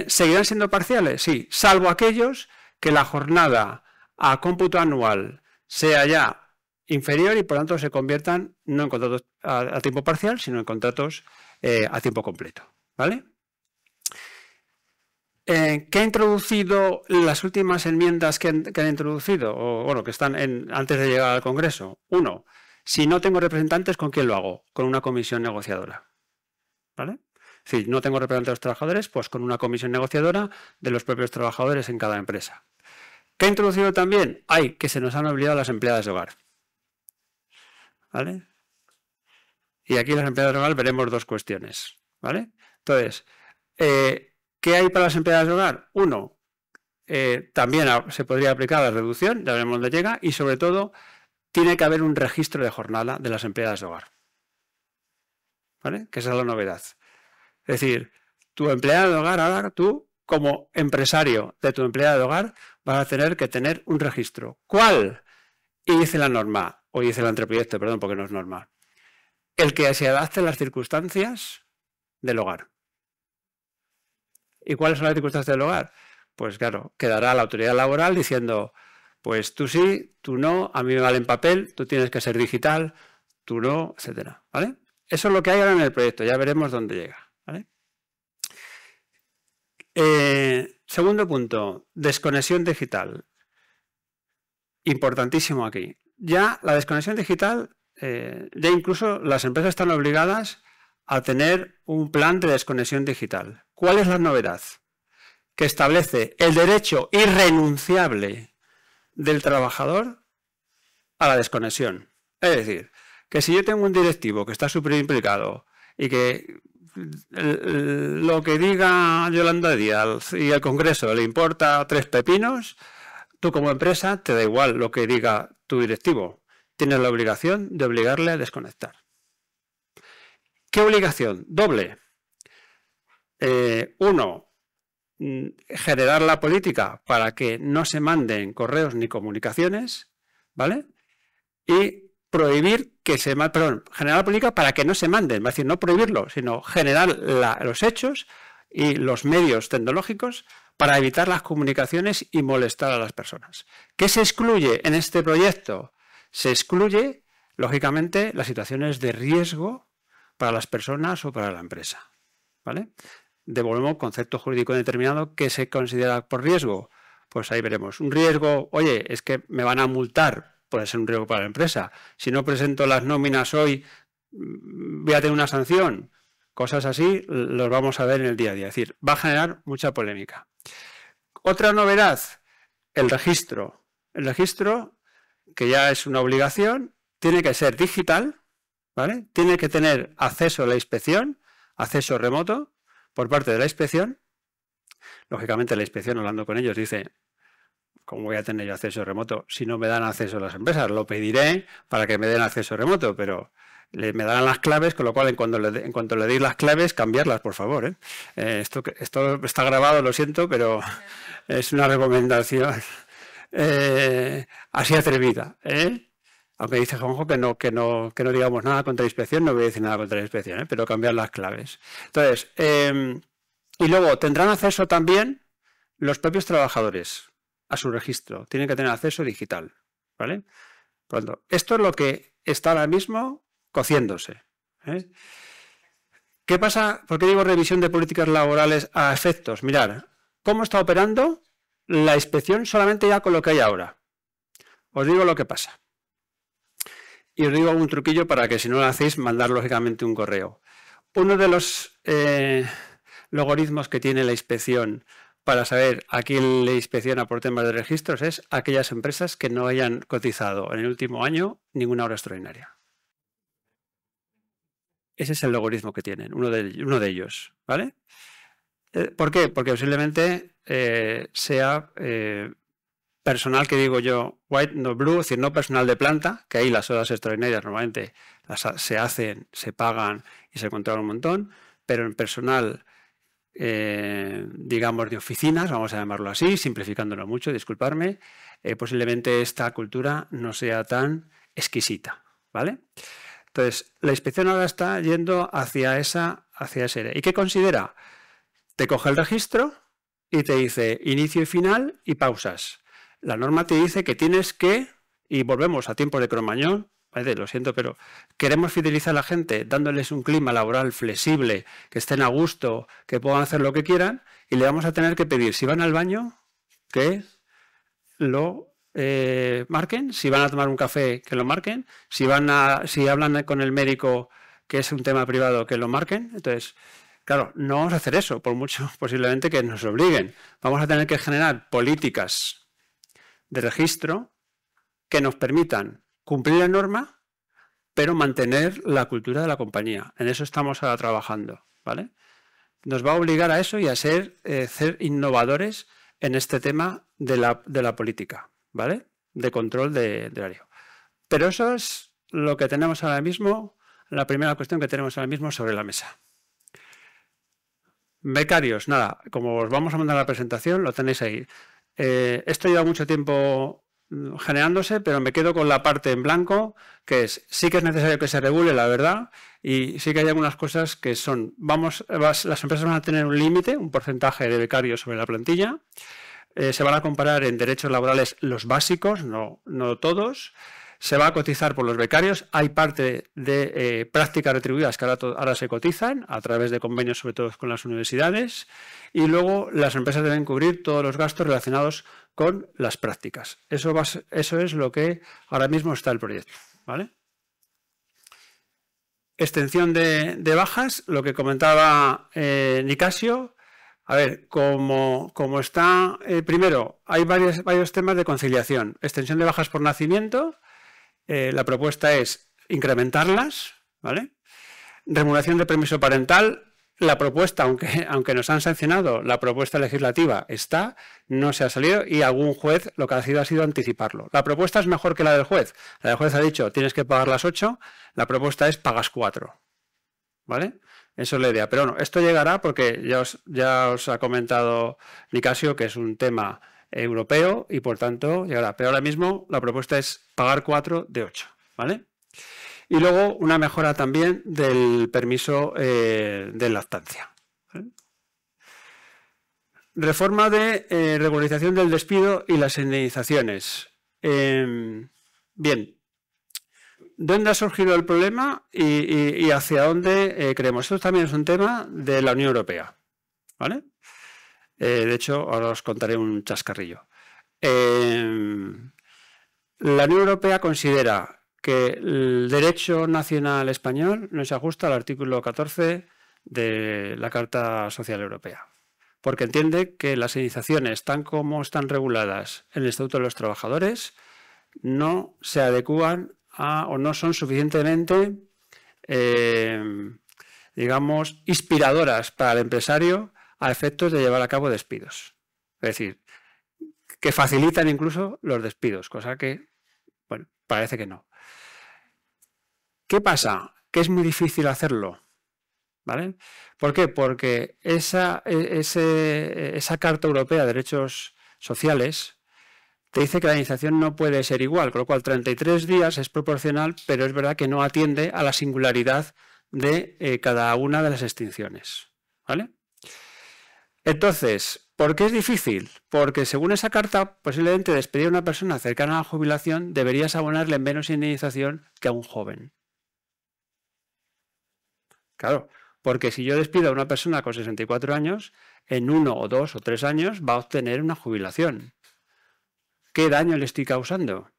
¿Seguirán siendo parciales? Sí, salvo aquellos que la jornada a cómputo anual sea ya inferior y por tanto se conviertan no en contratos a tiempo parcial, sino en contratos a tiempo completo, ¿vale? ¿Qué ha introducido las últimas enmiendas que han introducido? O, bueno, que están antes de llegar al Congreso. Uno, si no tengo representantes, ¿con quién lo hago? Con una comisión negociadora, ¿vale? Si no tengo representantes de los trabajadores, pues con una comisión negociadora de los propios trabajadores en cada empresa. ¿Qué ha introducido también? Hay que se nos han olvidado las empleadas de hogar, ¿vale? Y aquí las empleadas de hogar veremos dos cuestiones, ¿vale? Entonces, ¿qué hay para las empleadas de hogar? Uno, también se podría aplicar la reducción, ya veremos dónde llega, y sobre todo tiene que haber un registro de jornada de las empleadas de hogar. ¿Vale? Que esa es la novedad. Es decir, tu empleada de hogar, ahora tú, como empresario de tu empleada de hogar, vas a tener que tener un registro. ¿Cuál? Y dice la norma, o dice el anteproyecto, perdón, porque no es norma. El que se adapte a las circunstancias del hogar. ¿Y cuáles son las circunstancias del hogar? Pues claro, quedará la autoridad laboral diciendo, pues tú sí, tú no, a mí me vale en papel, tú tienes que ser digital, tú no, etcétera. ¿Vale? Eso es lo que hay ahora en el proyecto, ya veremos dónde llega. ¿Vale? Segundo punto, desconexión digital. Importantísimo aquí. Ya la desconexión digital, ya incluso las empresas están obligadas a tener un plan de desconexión digital. ¿Cuál es la novedad? Que establece el derecho irrenunciable del trabajador a la desconexión. Es decir, que si yo tengo un directivo que está súper implicado y que lo que diga Yolanda Díaz y el Congreso le importa 3 pepinos, tú como empresa te da igual lo que diga tu directivo. Tienes la obligación de obligarle a desconectar. ¿Qué obligación? Doble. Uno, generar la política para que no se manden correos ni comunicaciones, ¿vale? Y prohibir que se manden, perdón, generar la política para que no se manden, es decir, no prohibirlo, sino generar los hechos y los medios tecnológicos para evitar las comunicaciones y molestar a las personas. ¿Qué se excluye en este proyecto? Se excluye, lógicamente, las situaciones de riesgo para las personas o para la empresa, ¿vale? Devolvemos concepto jurídico determinado. ¿Qué se considera por riesgo? Pues ahí veremos. Un riesgo, oye, es que me van a multar, puede ser un riesgo para la empresa. Si no presento las nóminas hoy, voy a tener una sanción. Cosas así los vamos a ver en el día a día. Es decir, va a generar mucha polémica. Otra novedad, el registro. El registro, que ya es una obligación, tiene que ser digital, ¿vale? Tiene que tener acceso a la inspección, acceso remoto por parte de la inspección. Lógicamente la inspección, hablando con ellos, dice, ¿cómo voy a tener yo acceso remoto si no me dan acceso a las empresas? Lo pediré para que me den acceso remoto, pero me darán las claves, con lo cual en cuanto le deis las claves, cambiarlas, por favor, ¿eh? Esto está grabado, lo siento, pero es una recomendación así atrevida, ¿eh? Aunque dice Juanjo que no digamos nada contra la inspección, no voy a decir nada contra la inspección, ¿eh? Pero cambiar las claves. Entonces, y luego tendrán acceso también los propios trabajadores a su registro. Tienen que tener acceso digital, ¿vale? Por lo tanto, esto es lo que está ahora mismo cociéndose, ¿eh? ¿Qué pasa? ¿Por qué digo revisión de políticas laborales a efectos? Mirad, ¿cómo está operando la inspección solamente ya con lo que hay ahora? Os digo lo que pasa. Y os digo un truquillo para que si no lo hacéis, mandar lógicamente un correo. Uno de los logaritmos que tiene la inspección para saber a quién le inspecciona por temas de registros es aquellas empresas que no hayan cotizado en el último año ninguna hora extraordinaria. Ese es el logaritmo que tienen, uno de ellos, ¿vale? ¿Por qué? Porque posiblemente sea personal, que digo yo, white, no blue, es decir, no personal de planta, que ahí las horas extraordinarias normalmente se hacen, se pagan y se controlan un montón, pero en personal, digamos, de oficinas, vamos a llamarlo así, simplificándolo mucho, disculparme, posiblemente esta cultura no sea tan exquisita, ¿vale? Entonces, la inspección ahora está yendo hacia ese área. ¿Y qué considera? Te coge el registro y te dice inicio y final y pausas. La norma te dice que tienes que, y volvemos a tiempos de Cromañón, ¿vale? Lo siento, pero queremos fidelizar a la gente dándoles un clima laboral flexible, que estén a gusto, que puedan hacer lo que quieran, y le vamos a tener que pedir, si van al baño, que lo marquen, si van a tomar un café, que lo marquen, si hablan con el médico, que es un tema privado, que lo marquen. Entonces, claro, no vamos a hacer eso, por mucho posiblemente que nos obliguen. Vamos a tener que generar políticas de registro que nos permitan cumplir la norma, pero mantener la cultura de la compañía. En eso estamos ahora trabajando, ¿vale? Nos va a obligar a eso y a ser innovadores en este tema de la política, ¿vale? De control de horario. Pero eso es lo que tenemos ahora mismo, la primera cuestión que tenemos ahora mismo sobre la mesa. Becarios, nada, como os vamos a mandar la presentación, lo tenéis ahí. Esto lleva mucho tiempo generándose, pero me quedo con la parte en blanco, que es, sí que es necesario que se regule, la verdad, y sí que hay algunas cosas que son, las empresas van a tener un límite, un porcentaje de becarios sobre la plantilla, se van a comparar en derechos laborales los básicos, no todos, se va a cotizar por los becarios, hay parte de prácticas retribuidas que ahora se cotizan a través de convenios, sobre todo con las universidades, y luego las empresas deben cubrir todos los gastos relacionados con las prácticas. Eso es lo que ahora mismo está el proyecto, ¿vale? Extensión de bajas, lo que comentaba Nicasio. A ver, como está, primero, hay varios temas de conciliación. Extensión de bajas por nacimiento, la propuesta es incrementarlas, ¿vale? Remuneración de permiso parental, la propuesta, aunque nos han sancionado, la propuesta legislativa está, no se ha salido y algún juez lo que ha sido anticiparlo. La propuesta es mejor que la del juez. La del juez ha dicho, tienes que pagar las 8, la propuesta es pagas 4, ¿vale? Eso es la idea. Pero bueno, esto llegará porque ya os ha comentado Nicasio que es un tema europeo y por tanto llegará. Pero ahora mismo la propuesta es pagar 4 de 8, ¿vale? Y luego una mejora también del permiso de lactancia, ¿vale? Reforma de regularización del despido y las indemnizaciones. Bien, ¿dónde ha surgido el problema y hacia dónde creemos? Esto también es un tema de la Unión Europea, ¿vale? De hecho, ahora os contaré un chascarrillo. La Unión Europea considera que el derecho nacional español no se ajusta al artículo 14 de la Carta Social Europea, porque entiende que las indemnizaciones, tan como están reguladas en el Estatuto de los Trabajadores, no se adecúan o no son suficientemente, digamos, inspiradoras para el empresario a efectos de llevar a cabo despidos. Es decir, que facilitan incluso los despidos, cosa que, bueno, parece que no. ¿Qué pasa? Que es muy difícil hacerlo, ¿vale? ¿Por qué? Porque esa Carta Europea de Derechos Sociales te dice que la indemnización no puede ser igual, con lo cual 33 días es proporcional, pero es verdad que no atiende a la singularidad de cada una de las extinciones, ¿vale? Entonces, ¿por qué es difícil? Porque según esa carta, posiblemente despedir a una persona cercana a la jubilación deberías abonarle menos indemnización que a un joven. Claro, porque si yo despido a una persona con 64 años, en 1 o 2 o 3 años va a obtener una jubilación. ¿Qué daño le estoy causando?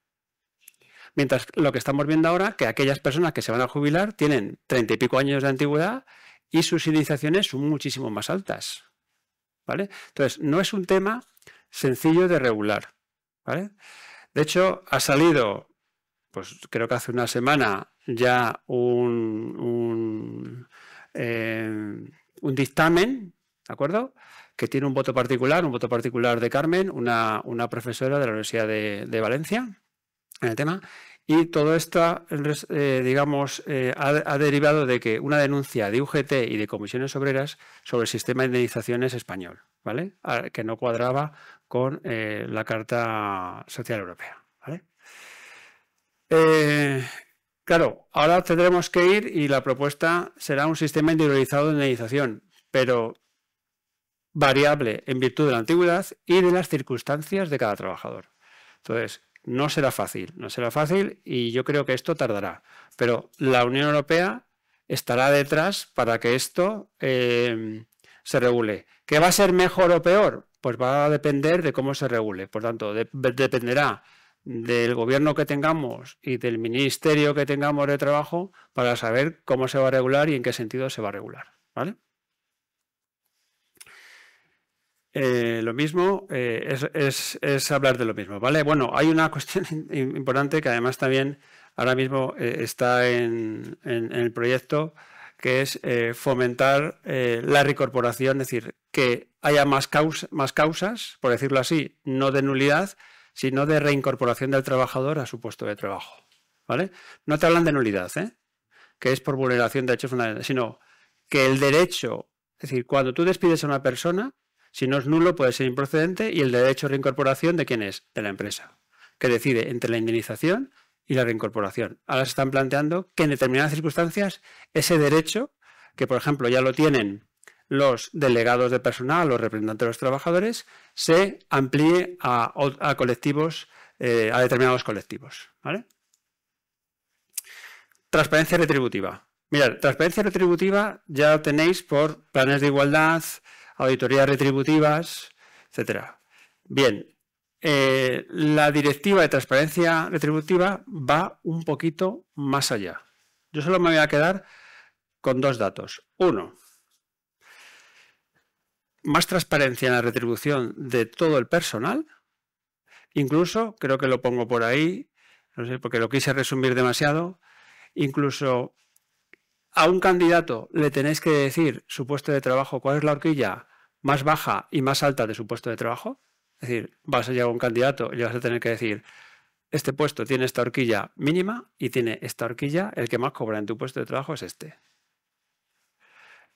Mientras lo que estamos viendo ahora, que aquellas personas que se van a jubilar tienen 30 y pico años de antigüedad y sus indemnizaciones son muchísimo más altas, ¿vale? Entonces, no es un tema sencillo de regular, ¿vale? De hecho, ha salido, pues creo que hace una semana, ya un dictamen, ¿de acuerdo?, que tiene un voto particular de Carmen, una profesora de la Universidad de Valencia, en el tema, y todo esto, digamos, ha derivado de que una denuncia de UGT y de comisiones obreras sobre el sistema de indemnizaciones español, ¿vale?, que no cuadraba con la Carta Social Europea, ¿vale? Claro, ahora tendremos que ir y la propuesta será un sistema individualizado de indemnización, pero variable en virtud de la antigüedad y de las circunstancias de cada trabajador. Entonces, no será fácil y yo creo que esto tardará, pero la Unión Europea estará detrás para que esto se regule. ¿Qué va a ser mejor o peor? Pues va a depender de cómo se regule. Por tanto, dependerá del gobierno que tengamos y del ministerio que tengamos de trabajo para saber cómo se va a regular y en qué sentido se va a regular, ¿vale? Lo mismo es hablar de lo mismo, ¿vale? Bueno, hay una cuestión importante que además también ahora mismo está en el proyecto, que es fomentar la reincorporación, es decir, que haya más causas, por decirlo así, no de nulidad, sino de reincorporación del trabajador a su puesto de trabajo. ¿Vale? No te hablan de nulidad, que es por vulneración de derechos fundamentales, sino que el derecho, es decir, cuando tú despides a una persona, si no es nulo puede ser improcedente, y el derecho de reincorporación, ¿de quién es? De la empresa, que decide entre la indemnización y la reincorporación. Ahora se están planteando que en determinadas circunstancias ese derecho, que por ejemplo ya lo tienen los delegados de personal, los representantes de los trabajadores, se amplíe a colectivos, a determinados colectivos. ¿Vale? Transparencia retributiva. Mirad, transparencia retributiva ya lo tenéis por planes de igualdad, auditorías retributivas, etcétera. Bien. La directiva de transparencia retributiva va un poquito más allá. Yo solo me voy a quedar con dos datos. Uno, más transparencia en la retribución de todo el personal. Incluso, creo que lo pongo por ahí, no sé, porque lo quise resumir demasiado, incluso a un candidato le tenéis que decir su puesto de trabajo, cuál es la horquilla más baja y más alta de su puesto de trabajo. Es decir, vas a llegar a un candidato y le vas a tener que decir, este puesto tiene esta horquilla mínima y tiene esta horquilla, el que más cobra en tu puesto de trabajo es este.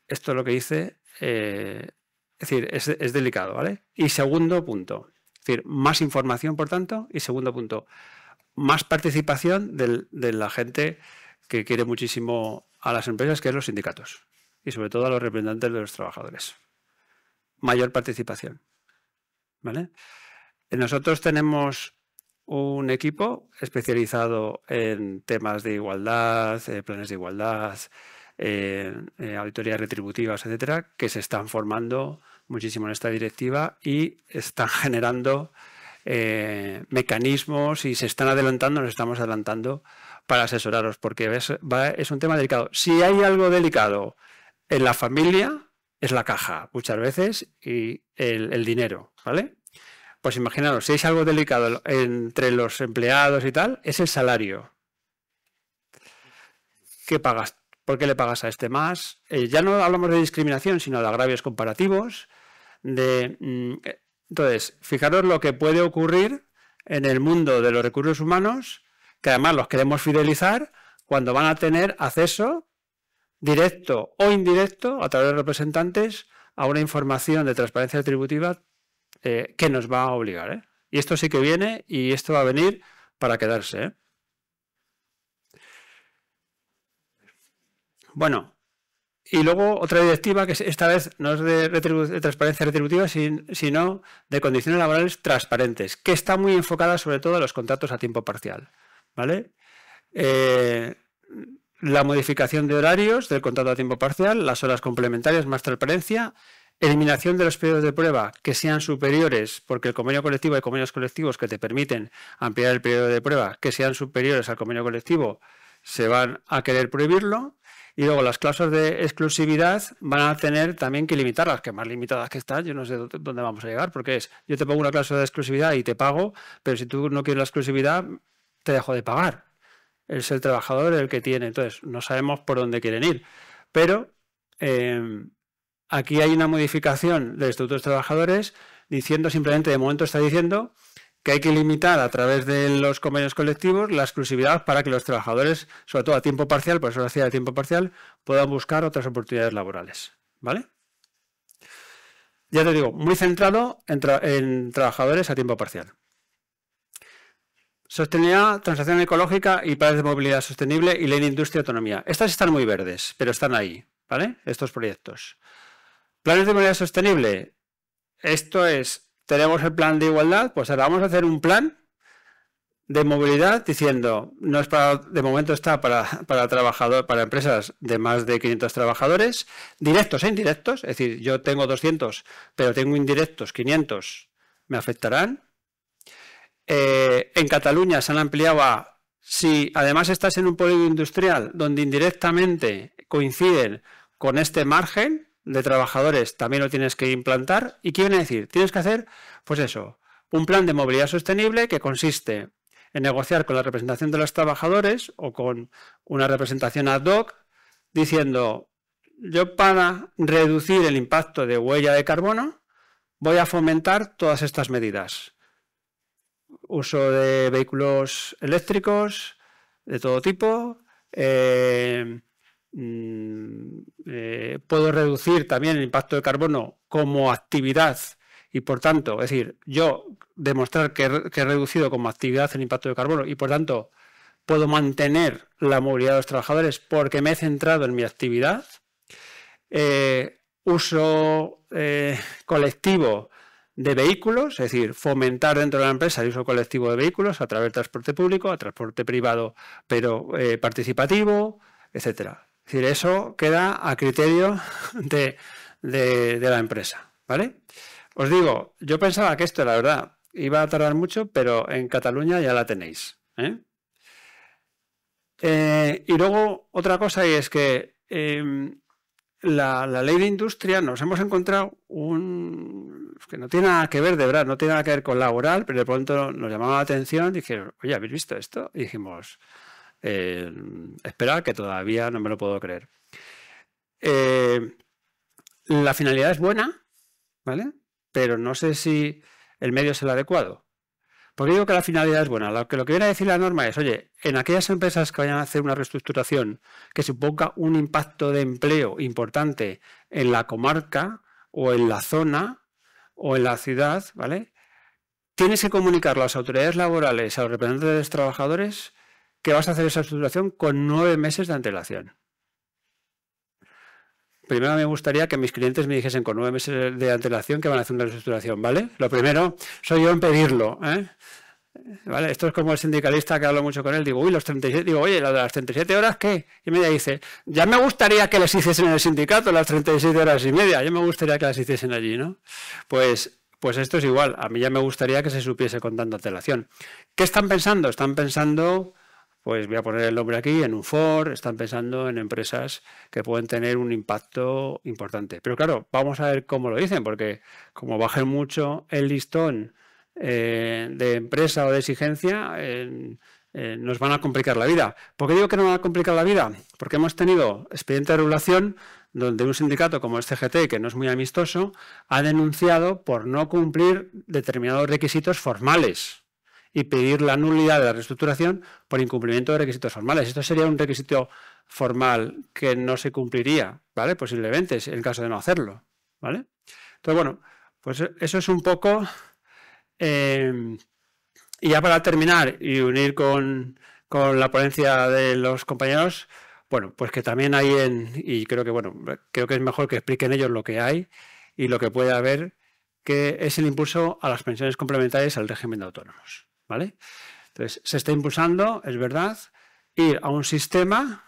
Esto es lo que dice, es decir, es delicado, ¿vale? Y segundo punto, es decir, más información, por tanto, y segundo punto, más participación de la gente que quiere muchísimo a las empresas, que es los sindicatos, y sobre todo a los representantes de los trabajadores. Mayor participación. ¿Vale? Nosotros tenemos un equipo especializado en temas de igualdad, planes de igualdad, auditorías retributivas, etcétera, que se están formando muchísimo en esta directiva y están generando mecanismos y se están adelantando, nos estamos adelantando para asesoraros, porque es un tema delicado. Si hay algo delicado en la familia, es la caja, muchas veces, y el dinero, ¿vale? Pues imaginaros, si hay algo delicado entre los empleados y tal, es el salario. ¿Qué pagas? ¿Por qué le pagas a este más? Ya no hablamos de discriminación, sino de agravios comparativos. Entonces, fijaros lo que puede ocurrir en el mundo de los recursos humanos, que además los queremos fidelizar, cuando van a tener acceso directo o indirecto, a través de representantes, a una información de transparencia retributiva que nos va a obligar. Y esto sí que viene y esto va a venir para quedarse. Bueno, y luego otra directiva que esta vez no es de transparencia retributiva, sino de condiciones laborales transparentes, que está muy enfocada sobre todo a los contratos a tiempo parcial. ¿Vale? La modificación de horarios del contrato a tiempo parcial, las horas complementarias, más transparencia, eliminación de los periodos de prueba que sean superiores, porque el convenio colectivo, hay convenios colectivos que te permiten ampliar el periodo de prueba, que sean superiores al convenio colectivo, se van a querer prohibirlo. Y luego las cláusulas de exclusividad van a tener también que limitarlas, que más limitadas que están, yo no sé dónde vamos a llegar, porque yo te pongo una cláusula de exclusividad y te pago, pero si tú no quieres la exclusividad, te dejo de pagar. Es el trabajador el que tiene, entonces no sabemos por dónde quieren ir. Pero aquí hay una modificación del Estatuto de los Trabajadores diciendo simplemente, de momento está diciendo que hay que limitar a través de los convenios colectivos la exclusividad para que los trabajadores, sobre todo a tiempo parcial, por eso lo hacía de tiempo parcial, puedan buscar otras oportunidades laborales. ¿Vale? Ya te digo, muy centrado en trabajadores a tiempo parcial. Sostenibilidad, transición ecológica y planes de movilidad sostenible y ley de industria y autonomía. Estas están muy verdes, pero están ahí, ¿vale? Estos proyectos. Planes de movilidad sostenible. Esto es, tenemos el plan de igualdad, pues ahora vamos a hacer un plan de movilidad diciendo, no es para, de momento está para empresas de más de 500 trabajadores, directos e indirectos, es decir, yo tengo 200, pero tengo indirectos 500, me afectarán. En Cataluña se han ampliado a, si además estás en un polígono industrial donde indirectamente coinciden con este margen de trabajadores, también lo tienes que implantar. ¿Y qué viene a decir? Tienes que hacer, pues eso, un plan de movilidad sostenible que consiste en negociar con la representación de los trabajadores o con una representación ad hoc, diciendo, yo para reducir el impacto de huella de carbono voy a fomentar todas estas medidas. Uso de vehículos eléctricos de todo tipo. Puedo reducir también el impacto de carbono como actividad y por tanto, es decir, yo demostrar que he reducido como actividad el impacto de carbono y por tanto puedo mantener la movilidad de los trabajadores porque me he centrado en mi actividad. Uso colectivo de vehículos, es decir, fomentar dentro de la empresa el uso colectivo de vehículos a través del transporte público, a transporte privado pero participativo, etcétera. Es decir, eso queda a criterio de la empresa, ¿vale? Os digo, yo pensaba que esto, la verdad, iba a tardar mucho, pero en Cataluña ya la tenéis, ¿eh? Y luego otra cosa es que la ley de industria nos hemos encontrado que no tiene nada que ver, de verdad, no tiene nada que ver con laboral, pero de pronto nos llamaba la atención y dijeron, oye, ¿habéis visto esto? Y dijimos, espera, que todavía no me lo puedo creer. La finalidad es buena, ¿vale? Pero no sé si el medio es el adecuado. Porque digo que la finalidad es buena. Lo que viene a decir la norma es, oye, en aquellas empresas que vayan a hacer una reestructuración que suponga un impacto de empleo importante en la comarca o en la zona o en la ciudad, ¿vale? Tienes que comunicar a las autoridades laborales, a los representantes de los trabajadores, que vas a hacer esa reestructuración con 9 meses de antelación. Primero me gustaría que mis clientes me dijesen con 9 meses de antelación que van a hacer una reestructuración, ¿vale? Lo primero soy yo en pedirlo, ¿eh? ¿Vale? Esto es como el sindicalista que hablo mucho con él. Digo, uy, los 37, digo, oye, ¿lo de las 37 horas qué? Y me dice, ya me gustaría que les hiciesen en el sindicato las 37 horas y media, ya me gustaría que las hiciesen allí, ¿no? Pues esto es igual, a mí ya me gustaría que se supiese con tanta antelación. ¿Qué están pensando? Están pensando... Pues voy a poner el nombre aquí, en un Ford, están pensando en empresas que pueden tener un impacto importante. Pero claro, vamos a ver cómo lo dicen, porque como bajen mucho el listón de empresa o de exigencia, nos van a complicar la vida. ¿Por qué digo que no van a complicar la vida? Porque hemos tenido expediente de regulación donde un sindicato como el CGT, que no es muy amistoso, ha denunciado por no cumplir determinados requisitos formales y pedir la nulidad de la reestructuración por incumplimiento de requisitos formales. Esto sería un requisito formal que no se cumpliría, ¿vale? Posiblemente, en caso de no hacerlo, ¿vale? Entonces, bueno, pues eso es un poco... y ya para terminar y unir con la ponencia de los compañeros, bueno, pues que también hay y creo que es mejor que expliquen ellos lo que hay y lo que puede haber, que es el impulso a las pensiones complementarias al régimen de autónomos. ¿Vale? Entonces, se está impulsando, es verdad, ir a un sistema,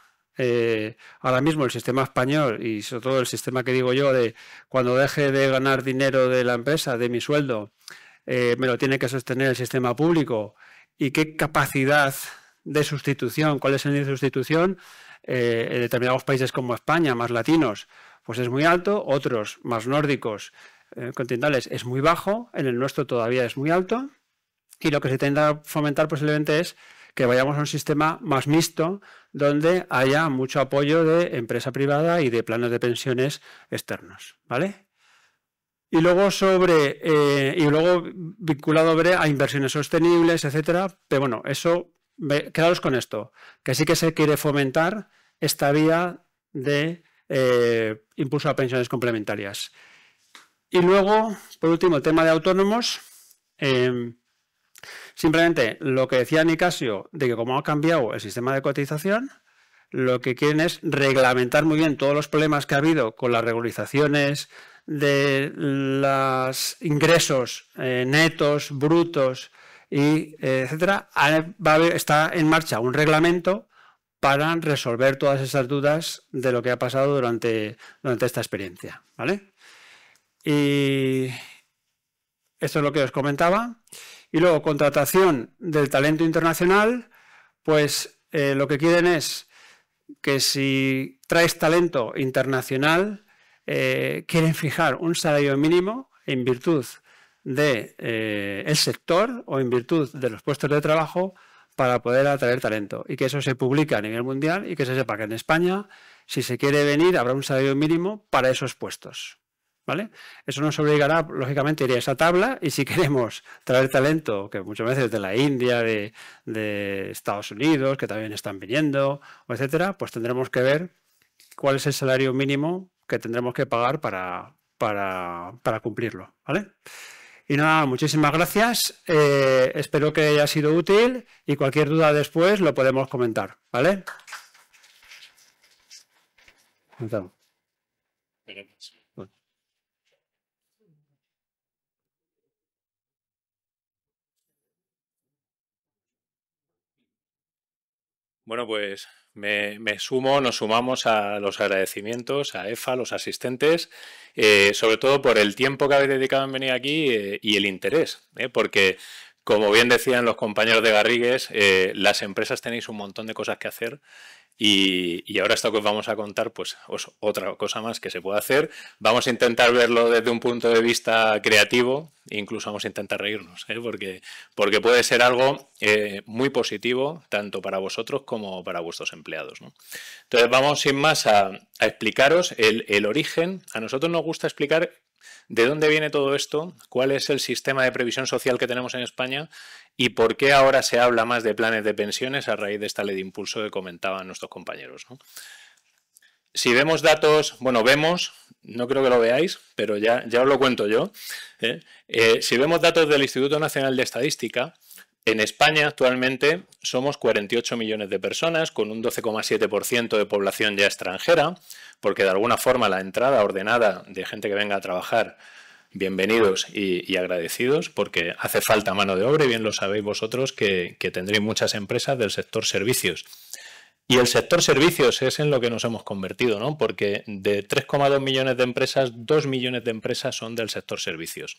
ahora mismo el sistema español y sobre todo el sistema que digo yo de cuando deje de ganar dinero de la empresa, de mi sueldo, me lo tiene que sostener el sistema público y qué capacidad de sustitución, cuál es el nivel de sustitución, en determinados países como España, más latinos, pues es muy alto, otros más nórdicos, continentales, es muy bajo, en el nuestro todavía es muy alto. Y lo que se intenta fomentar posiblemente es que vayamos a un sistema más mixto donde haya mucho apoyo de empresa privada y de planes de pensiones externos, ¿vale? Y luego vinculado a inversiones sostenibles, etcétera. Pero bueno, eso, quedaros con esto, que sí que se quiere fomentar esta vía de impulso a pensiones complementarias. Y luego, por último, el tema de autónomos. Simplemente lo que decía Nicasio, de que como ha cambiado el sistema de cotización, lo que quieren es reglamentar muy bien todos los problemas que ha habido con las regularizaciones de los ingresos netos, brutos, y etcétera. Está en marcha un reglamento para resolver todas esas dudas de lo que ha pasado durante esta experiencia, ¿vale? Y esto es lo que os comentaba. Y luego, contratación del talento internacional, pues lo que quieren es que si traes talento internacional, quieren fijar un salario mínimo en virtud del sector o en virtud de los puestos de trabajo para poder atraer talento y que eso se publica a nivel mundial y que se sepa que en España, si se quiere venir, habrá un salario mínimo para esos puestos. ¿Vale? Eso nos obligará, lógicamente, a ir a esa tabla y si queremos traer talento, que muchas veces de la India, de Estados Unidos, que también están viniendo, etcétera, pues tendremos que ver cuál es el salario mínimo que tendremos que pagar para cumplirlo. ¿Vale? Y nada, muchísimas gracias. Espero que haya sido útil y cualquier duda después lo podemos comentar. ¿Vale? Bueno, pues nos sumamos a los agradecimientos a EFA, a los asistentes, sobre todo por el tiempo que habéis dedicado en venir aquí y el interés, porque, como bien decían los compañeros de Garrigues, las empresas tenéis un montón de cosas que hacer. Y ahora esto que os vamos a contar, pues otra cosa más que se puede hacer. Vamos a intentar verlo desde un punto de vista creativo, incluso vamos a intentar reírnos, porque puede ser algo muy positivo, tanto para vosotros como para vuestros empleados, ¿no? Entonces vamos sin más a explicaros el origen. A nosotros nos gusta explicar de dónde viene todo esto, cuál es el sistema de previsión social que tenemos en España y por qué ahora se habla más de planes de pensiones a raíz de esta ley de impulso que comentaban nuestros compañeros, ¿no? Si vemos datos, bueno, no creo que lo veáis, pero ya os lo cuento yo. Si vemos datos del Instituto Nacional de Estadística, en España actualmente somos 48 millones de personas, con un 12,7% de población ya extranjera, porque de alguna forma la entrada ordenada de gente que venga a trabajar, bienvenidos y agradecidos, porque hace falta mano de obra y bien lo sabéis vosotros que tendréis muchas empresas del sector servicios. Y el sector servicios es en lo que nos hemos convertido, ¿no? Porque de 3,2 millones de empresas, 2 millones de empresas son del sector servicios.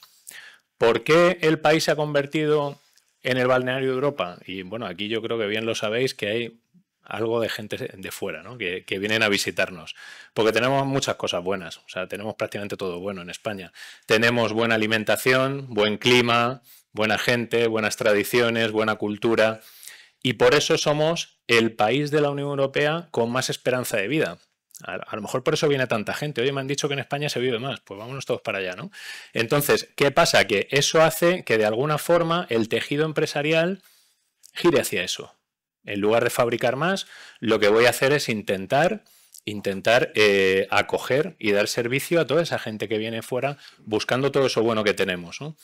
¿Por qué el país se ha convertido en el balneario de Europa? Y bueno, aquí yo creo que bien lo sabéis que hay algo de gente de fuera, ¿no? que vienen a visitarnos, porque tenemos muchas cosas buenas, o sea, tenemos prácticamente todo bueno en España. Tenemos buena alimentación, buen clima, buena gente, buenas tradiciones, buena cultura, y por eso somos el país de la Unión Europea con más esperanza de vida. A lo mejor por eso viene tanta gente. Oye, me han dicho que en España se vive más, pues vámonos todos para allá, ¿no? Entonces, ¿qué pasa? Que eso hace que de alguna forma el tejido empresarial gire hacia eso. En lugar de fabricar más, lo que voy a hacer es intentar acoger y dar servicio a toda esa gente que viene fuera buscando todo eso bueno que tenemos, ¿no?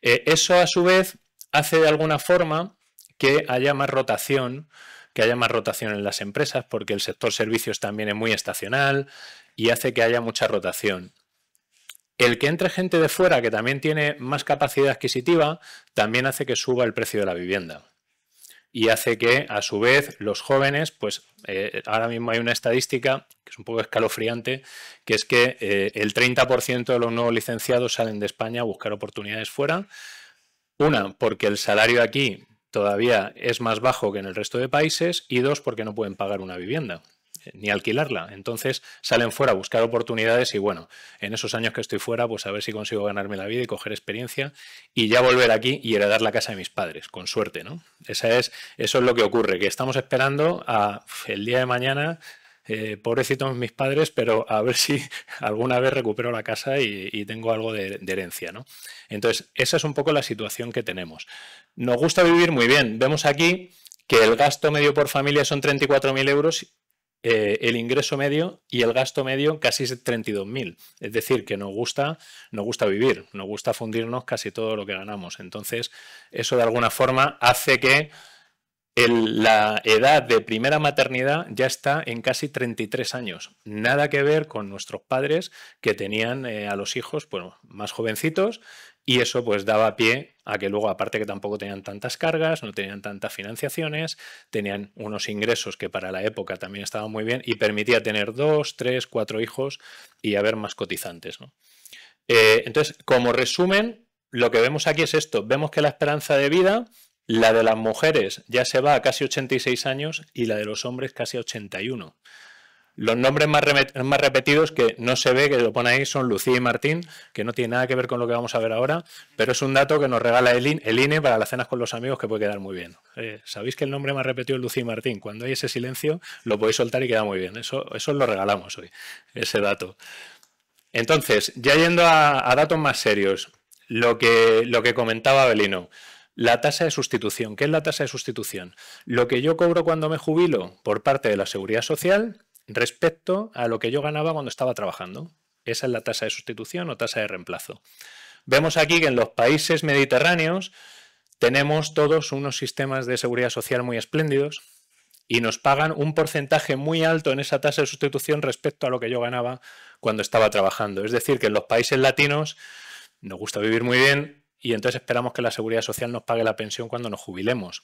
Eso a su vez hace de alguna forma que haya más rotación en las empresas, porque el sector servicios también es muy estacional y hace que haya mucha rotación. El que entre gente de fuera que también tiene más capacidad adquisitiva también hace que suba el precio de la vivienda. Y hace que, a su vez, los jóvenes, pues ahora mismo hay una estadística que es un poco escalofriante, que es que el 30% de los nuevos licenciados salen de España a buscar oportunidades fuera. Una, porque el salario aquí todavía es más bajo que en el resto de países, y dos, porque no pueden pagar una vivienda ni alquilarla. Entonces salen fuera a buscar oportunidades y bueno, en esos años que estoy fuera, pues a ver si consigo ganarme la vida y coger experiencia y ya volver aquí y heredar la casa de mis padres, con suerte, ¿no? Eso es lo que ocurre, que estamos esperando a el día de mañana, pobrecitos mis padres, pero a ver si alguna vez recupero la casa y tengo algo de herencia, ¿no? Entonces, esa es un poco la situación que tenemos. Nos gusta vivir muy bien. Vemos aquí que el gasto medio por familia son 34.000 euros, el ingreso medio y el gasto medio casi 32.000. Es decir, que nos gusta vivir, nos gusta fundirnos casi todo lo que ganamos. Entonces, eso de alguna forma hace que la edad de primera maternidad ya está en casi 33 años. Nada que ver con nuestros padres que tenían a los hijos, bueno, más jovencitos, y eso pues daba pie a que luego, aparte que tampoco tenían tantas cargas, no tenían tantas financiaciones, tenían unos ingresos que para la época también estaban muy bien y permitía tener 2, 3, 4 hijos y haber más cotizantes, ¿no? Entonces, como resumen, lo que vemos aquí es esto. Vemos que la esperanza de vida, la de las mujeres ya se va a casi 86 años y la de los hombres casi a 81. Los nombres más repetidos que no se ve, que lo pone ahí, son Lucía y Martín, que no tiene nada que ver con lo que vamos a ver ahora, pero es un dato que nos regala el INE para las cenas con los amigos, que puede quedar muy bien. ¿Sabéis que el nombre más repetido es Lucía y Martín? Cuando hay ese silencio lo podéis soltar y queda muy bien. Eso lo regalamos hoy, ese dato. Entonces, ya yendo a datos más serios, lo que comentaba Abelino, la tasa de sustitución. ¿Qué es la tasa de sustitución? Lo que yo cobro cuando me jubilo por parte de la Seguridad Social respecto a lo que yo ganaba cuando estaba trabajando. Esa es la tasa de sustitución o tasa de reemplazo. Vemos aquí que en los países mediterráneos tenemos todos unos sistemas de seguridad social muy espléndidos y nos pagan un porcentaje muy alto en esa tasa de sustitución respecto a lo que yo ganaba cuando estaba trabajando. Es decir, que en los países latinos nos gusta vivir muy bien y entonces esperamos que la Seguridad Social nos pague la pensión cuando nos jubilemos.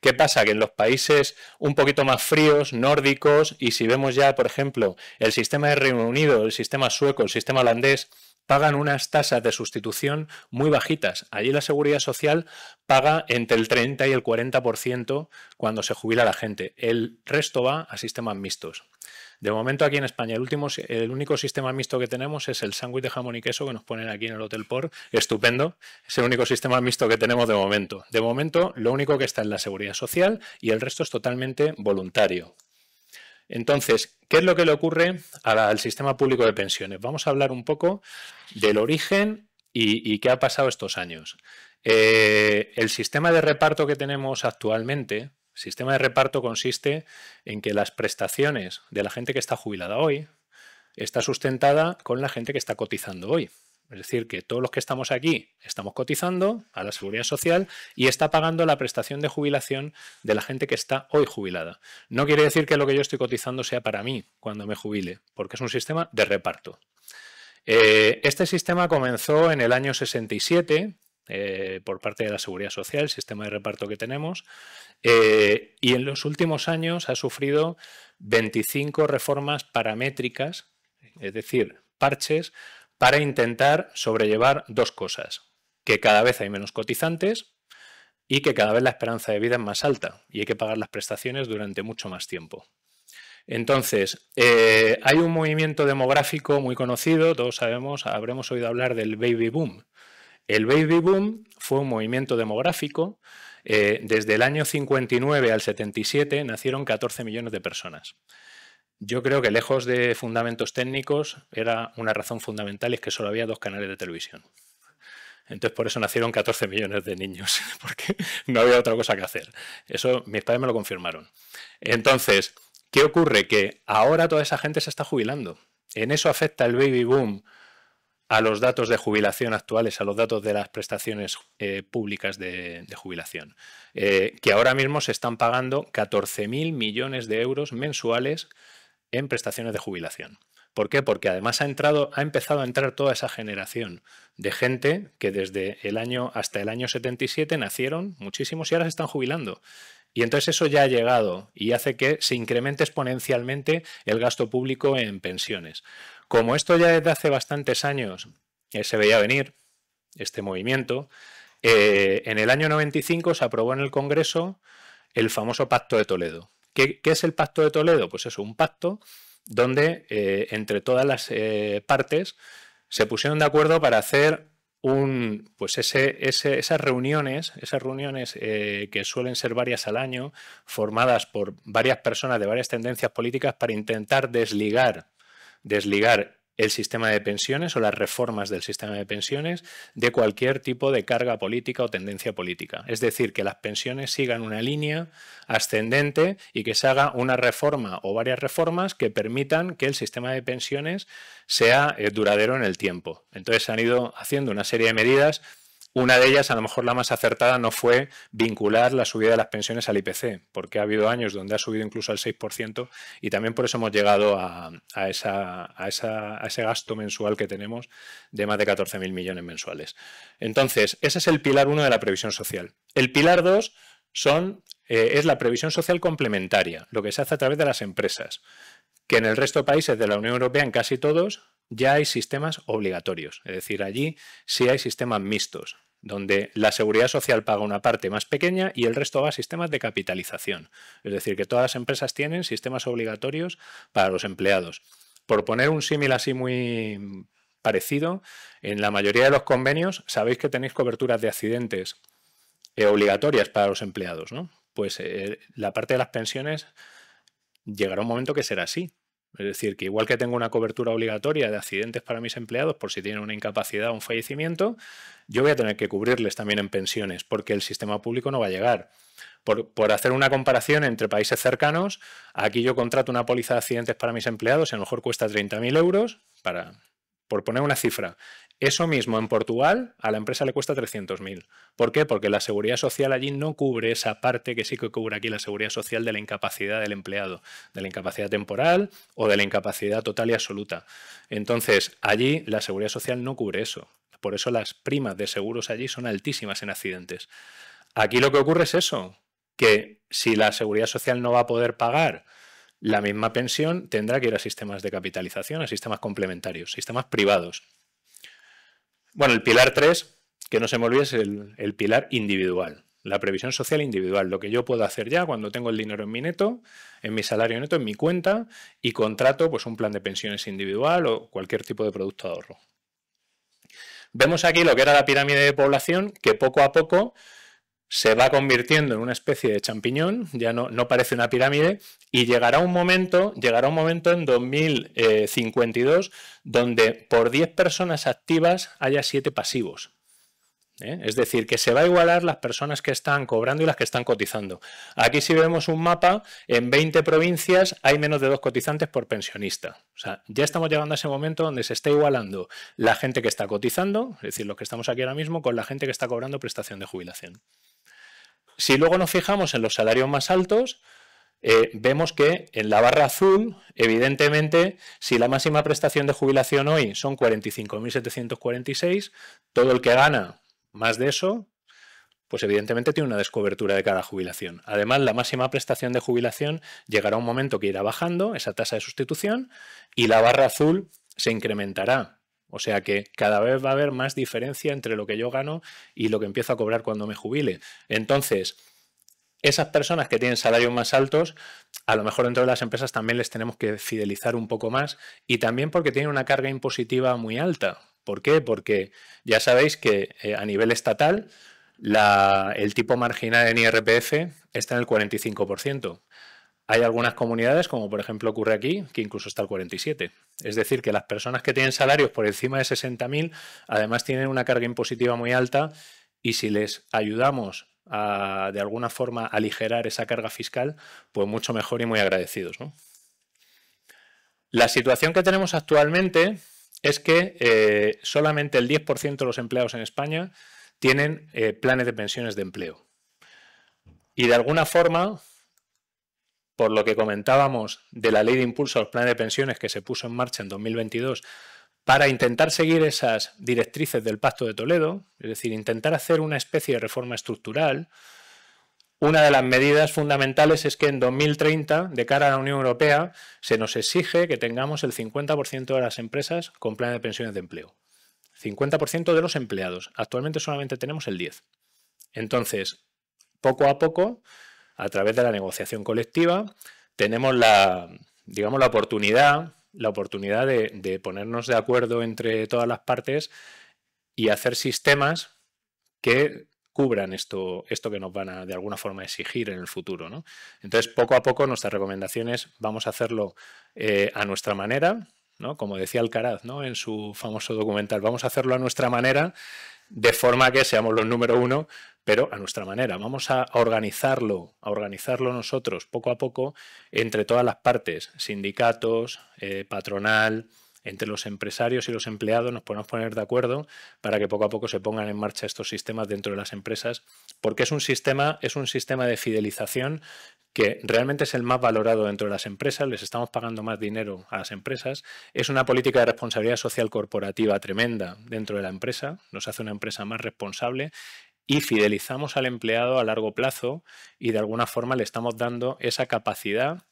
¿Qué pasa? Que en los países un poquito más fríos, nórdicos, y si vemos ya, por ejemplo, el sistema de Reino Unido, el sistema sueco, el sistema holandés, pagan unas tasas de sustitución muy bajitas. Allí la Seguridad Social paga entre el 30 y el 40% cuando se jubila la gente. El resto va a sistemas mixtos. De momento aquí en España el único sistema mixto que tenemos es el sándwich de jamón y queso que nos ponen aquí en el Hotel Port. Estupendo. Es el único sistema mixto que tenemos de momento. De momento lo único que está es la Seguridad Social y el resto es totalmente voluntario. Entonces, ¿qué es lo que le ocurre al sistema público de pensiones? Vamos a hablar un poco del origen y qué ha pasado estos años. El sistema de reparto que tenemos actualmente, el sistema de reparto consiste en que las prestaciones de la gente que está jubilada hoy está sustentada con la gente que está cotizando hoy. Es decir, que todos los que estamos aquí estamos cotizando a la Seguridad Social y está pagando la prestación de jubilación de la gente que está hoy jubilada. No quiere decir que lo que yo estoy cotizando sea para mí cuando me jubile, porque es un sistema de reparto. Este sistema comenzó en el año 67 por parte de la Seguridad Social, el sistema de reparto que tenemos, y en los últimos años ha sufrido 25 reformas paramétricas, es decir, parches, para intentar sobrellevar dos cosas, que cada vez hay menos cotizantes y que cada vez la esperanza de vida es más alta y hay que pagar las prestaciones durante mucho más tiempo. Entonces, hay un movimiento demográfico muy conocido, todos sabemos, habremos oído hablar del baby boom. El baby boom fue un movimiento demográfico. Desde el año 59 al 77 nacieron 14 millones de personas. Yo creo que lejos de fundamentos técnicos era una razón fundamental, es que solo había 2 canales de televisión. Entonces por eso nacieron 14 millones de niños, porque no había otra cosa que hacer. Eso mis padres me lo confirmaron. Entonces, ¿qué ocurre? Que ahora toda esa gente se está jubilando. En eso afecta el baby boom a los datos de jubilación actuales, a los datos de las prestaciones públicas de jubilación, que ahora mismo se están pagando 14.000 millones de euros mensuales en prestaciones de jubilación. ¿Por qué? Porque además ha empezado a entrar toda esa generación de gente que desde el año hasta el año 77 nacieron muchísimos y ahora se están jubilando. Y entonces eso ya ha llegado y hace que se incremente exponencialmente el gasto público en pensiones. Como esto ya desde hace bastantes años se veía venir, este movimiento, en el año 95 se aprobó en el Congreso el famoso Pacto de Toledo. ¿Qué es el Pacto de Toledo? Pues eso, un pacto donde entre todas las partes se pusieron de acuerdo para hacer esas reuniones que suelen ser varias al año, formadas por varias personas de varias tendencias políticas para intentar desligar el sistema de pensiones o las reformas del sistema de pensiones de cualquier tipo de carga política o tendencia política. Es decir, que las pensiones sigan una línea ascendente y que se haga una reforma o varias reformas que permitan que el sistema de pensiones sea duradero en el tiempo. Entonces se han ido haciendo una serie de medidas. Una de ellas, a lo mejor la más acertada, no fue vincular la subida de las pensiones al IPC, porque ha habido años donde ha subido incluso al 6% y también por eso hemos llegado a ese gasto mensual que tenemos de más de 14.000 millones mensuales. Entonces, ese es el pilar 1 de la previsión social. El pilar 2 es la previsión social complementaria, lo que se hace a través de las empresas, que en el resto de países de la Unión Europea, en casi todos, ya hay sistemas obligatorios. Es decir, allí sí hay sistemas mixtos, donde la seguridad social paga una parte más pequeña y el resto va a sistemas de capitalización. Es decir, que todas las empresas tienen sistemas obligatorios para los empleados. Por poner un símil así muy parecido, en la mayoría de los convenios sabéis que tenéis coberturas de accidentes obligatorias para los empleados, ¿no? Pues la parte de las pensiones llegará un momento que será así. Es decir, que igual que tengo una cobertura obligatoria de accidentes para mis empleados por si tienen una incapacidad o un fallecimiento, yo voy a tener que cubrirles también en pensiones porque el sistema público no va a llegar. Por hacer una comparación entre países cercanos, aquí yo contrato una póliza de accidentes para mis empleados y a lo mejor cuesta 30.000 euros, por poner una cifra. Eso mismo en Portugal a la empresa le cuesta 300.000. ¿Por qué? Porque la seguridad social allí no cubre esa parte que sí que cubre aquí la seguridad social de la incapacidad del empleado, de la incapacidad temporal o de la incapacidad total y absoluta. Entonces, allí la seguridad social no cubre eso. Por eso las primas de seguros allí son altísimas en accidentes. Aquí lo que ocurre es eso, que si la seguridad social no va a poder pagar la misma pensión, tendrá que ir a sistemas de capitalización, a sistemas complementarios, sistemas privados. Bueno, el pilar 3, que no se me olvide, es el pilar individual, la previsión social individual, lo que yo puedo hacer ya cuando tengo el dinero en mi neto, en mi salario neto, en mi cuenta y contrato pues, un plan de pensiones individual o cualquier tipo de producto de ahorro. Vemos aquí lo que era la pirámide de población, que poco a poco se va convirtiendo en una especie de champiñón, ya no parece una pirámide, y llegará un momento en 2052 donde por 10 personas activas haya 7 pasivos. Es decir, que se va a igualar las personas que están cobrando y las que están cotizando. Aquí si vemos un mapa, en 20 provincias hay menos de 2 cotizantes por pensionista. O sea, ya estamos llegando a ese momento donde se está igualando la gente que está cotizando, es decir, los que estamos aquí ahora mismo, con la gente que está cobrando prestación de jubilación. Si luego nos fijamos en los salarios más altos, vemos que en la barra azul, evidentemente, si la máxima prestación de jubilación hoy son 45.746, todo el que gana más de eso, pues evidentemente tiene una descobertura de cara a jubilación. Además, la máxima prestación de jubilación llegará a un momento que irá bajando, esa tasa de sustitución, y la barra azul se incrementará. O sea que cada vez va a haber más diferencia entre lo que yo gano y lo que empiezo a cobrar cuando me jubile. Entonces, esas personas que tienen salarios más altos, a lo mejor dentro de las empresas también les tenemos que fidelizar un poco más y también porque tienen una carga impositiva muy alta. ¿Por qué? Porque ya sabéis que a nivel estatal el tipo marginal en IRPF está en el 45%. Hay algunas comunidades, como por ejemplo ocurre aquí, que incluso está el 47%. Es decir, que las personas que tienen salarios por encima de 60.000 además tienen una carga impositiva muy alta y si les ayudamos a, de alguna forma, aligerar esa carga fiscal, pues mucho mejor y muy agradecidos, ¿no? La situación que tenemos actualmente es que solamente el 10% de los empleados en España tienen planes de pensiones de empleo. Y de alguna forma, por lo que comentábamos de la ley de impulso a los planes de pensiones que se puso en marcha en 2022, para intentar seguir esas directrices del Pacto de Toledo, es decir, intentar hacer una especie de reforma estructural, una de las medidas fundamentales es que en 2030, de cara a la Unión Europea, se nos exige que tengamos el 50% de las empresas con planes de pensiones de empleo. 50% de los empleados. Actualmente solamente tenemos el 10%. Entonces, poco a poco, a través de la negociación colectiva, tenemos la oportunidad de ponernos de acuerdo entre todas las partes y hacer sistemas que cubran esto que nos van a de alguna forma exigir en el futuro, ¿no? Entonces, poco a poco, nuestras recomendaciones vamos a hacerlo a nuestra manera, ¿no? Como decía Alcaraz, ¿no? En su famoso documental, vamos a hacerlo a nuestra manera, de forma que seamos los número uno, pero a nuestra manera. Vamos a organizarlo nosotros poco a poco entre todas las partes, sindicatos, patronal, entre los empresarios y los empleados nos podemos poner de acuerdo para que poco a poco se pongan en marcha estos sistemas dentro de las empresas, porque es un sistema de fidelización que realmente es el más valorado dentro de las empresas, les estamos pagando más dinero a las empresas, es una política de responsabilidad social corporativa tremenda dentro de la empresa, nos hace una empresa más responsable y fidelizamos al empleado a largo plazo y de alguna forma le estamos dando esa capacidad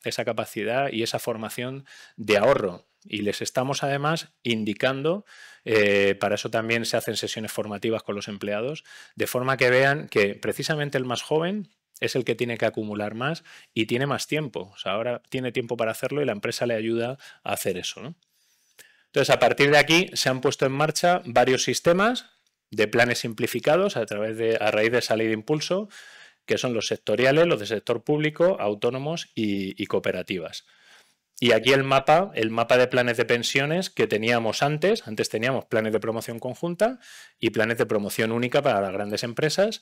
y esa formación de ahorro. y les estamos además indicando, para eso también se hacen sesiones formativas con los empleados, de forma que vean que precisamente el más joven es el que tiene que acumular más y tiene más tiempo. O sea, ahora tiene tiempo para hacerlo y la empresa le ayuda a hacer eso, ¿no? Entonces, a partir de aquí se han puesto en marcha varios sistemas de planes simplificados a raíz de esa ley de impulso, que son los sectoriales, los de sector público, autónomos y cooperativas. Y aquí el mapa de planes de pensiones que teníamos antes teníamos planes de promoción conjunta y planes de promoción única para las grandes empresas,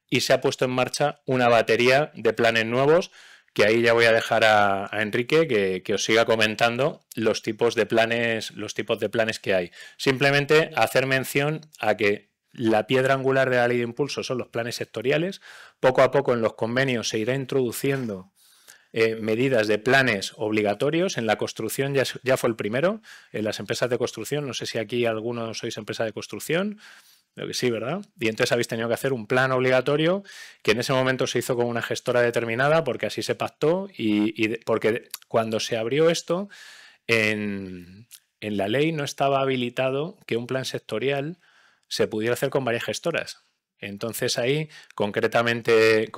y se ha puesto en marcha una batería de planes nuevos, que ahí ya voy a dejar a Enrique que os siga comentando los tipos de planes que hay. Simplemente hacer mención a que la piedra angular de la ley de impulso son los planes sectoriales. Poco a poco en los convenios se irá introduciendo medidas de planes obligatorios. En la construcción ya fue el primero, en las empresas de construcción. No sé si aquí algunos sois empresa de construcción. Creo que sí, ¿verdad? Y entonces habéis tenido que hacer un plan obligatorio que en ese momento se hizo con una gestora determinada porque así se pactó porque cuando se abrió esto, en la ley no estaba habilitado que un plan sectorial se pudiera hacer con varias gestoras. Entonces ahí, concretamente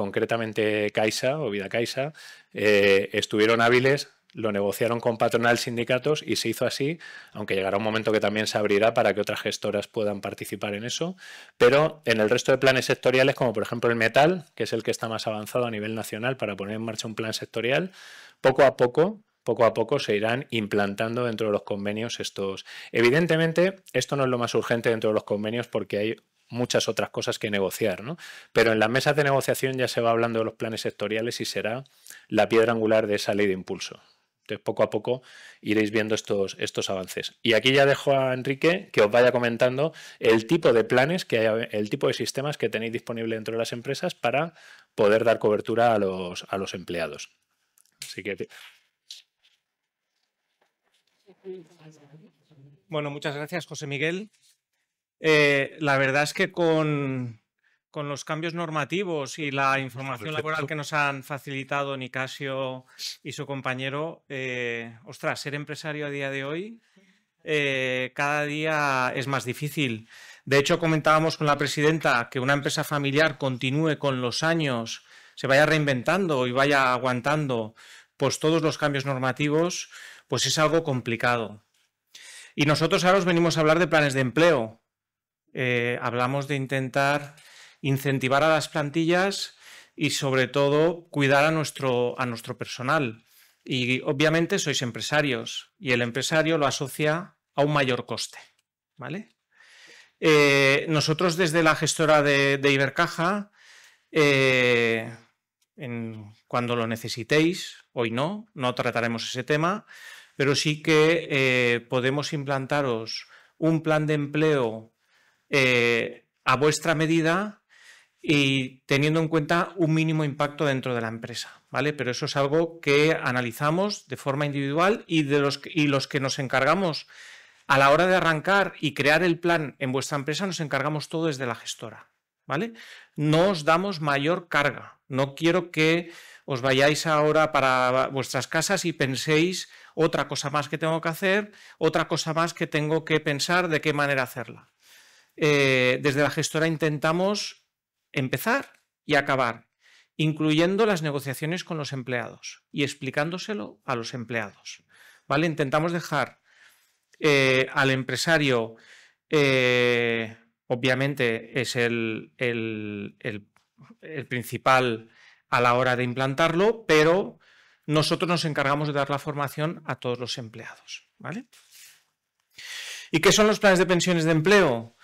Caixa o Vida Caixa, estuvieron hábiles, lo negociaron con patronal, sindicatos y se hizo así, aunque llegará un momento que también se abrirá para que otras gestoras puedan participar en eso. Pero en el resto de planes sectoriales, como por ejemplo el metal, que es el que está más avanzado a nivel nacional para poner en marcha un plan sectorial, poco a poco se irán implantando dentro de los convenios estos. Evidentemente, esto no es lo más urgente dentro de los convenios porque hay muchas otras cosas que negociar, ¿no? Pero en las mesas de negociación ya se va hablando de los planes sectoriales y será la piedra angular de esa ley de impulso. Entonces, poco a poco iréis viendo estos avances. Y aquí ya dejo a Enrique que os vaya comentando el tipo de planes, el tipo de sistemas que tenéis disponible dentro de las empresas para poder dar cobertura a los empleados. Así que... Bueno, muchas gracias, José Miguel. La verdad es que con los cambios normativos y la información laboral que nos han facilitado Nicasio y su compañero, ostras, ser empresario a día de hoy cada día es más difícil. De hecho, comentábamos con la presidenta que una empresa familiar continúe con los años, se vaya reinventando y vaya aguantando pues todos los cambios normativos, pues es algo complicado. Y nosotros ahora os venimos a hablar de planes de empleo. Hablamos de intentar incentivar a las plantillas y sobre todo cuidar a nuestro personal. Y obviamente sois empresarios y el empresario lo asocia a un mayor coste, ¿vale? Nosotros desde la gestora de Ibercaja, cuando lo necesitéis, hoy no trataremos ese tema, pero sí que podemos implantaros un plan de empleo a vuestra medida y teniendo en cuenta un mínimo impacto dentro de la empresa, ¿vale? Pero eso es algo que analizamos de forma individual y los que nos encargamos a la hora de arrancar y crear el plan en vuestra empresa, nos encargamos todo desde la gestora, ¿vale? No os damos mayor carga. No quiero que os vayáis ahora para vuestras casas y penséis otra cosa más que tengo que hacer, otra cosa más que tengo que pensar de qué manera hacerla. Desde la gestora intentamos empezar y acabar, incluyendo las negociaciones con los empleados y explicándoselo a los empleados, ¿vale? Intentamos dejar al empresario, obviamente es el principal a la hora de implantarlo, pero nosotros nos encargamos de dar la formación a todos los empleados, ¿vale? ¿Y qué son los planes de pensiones de empleo?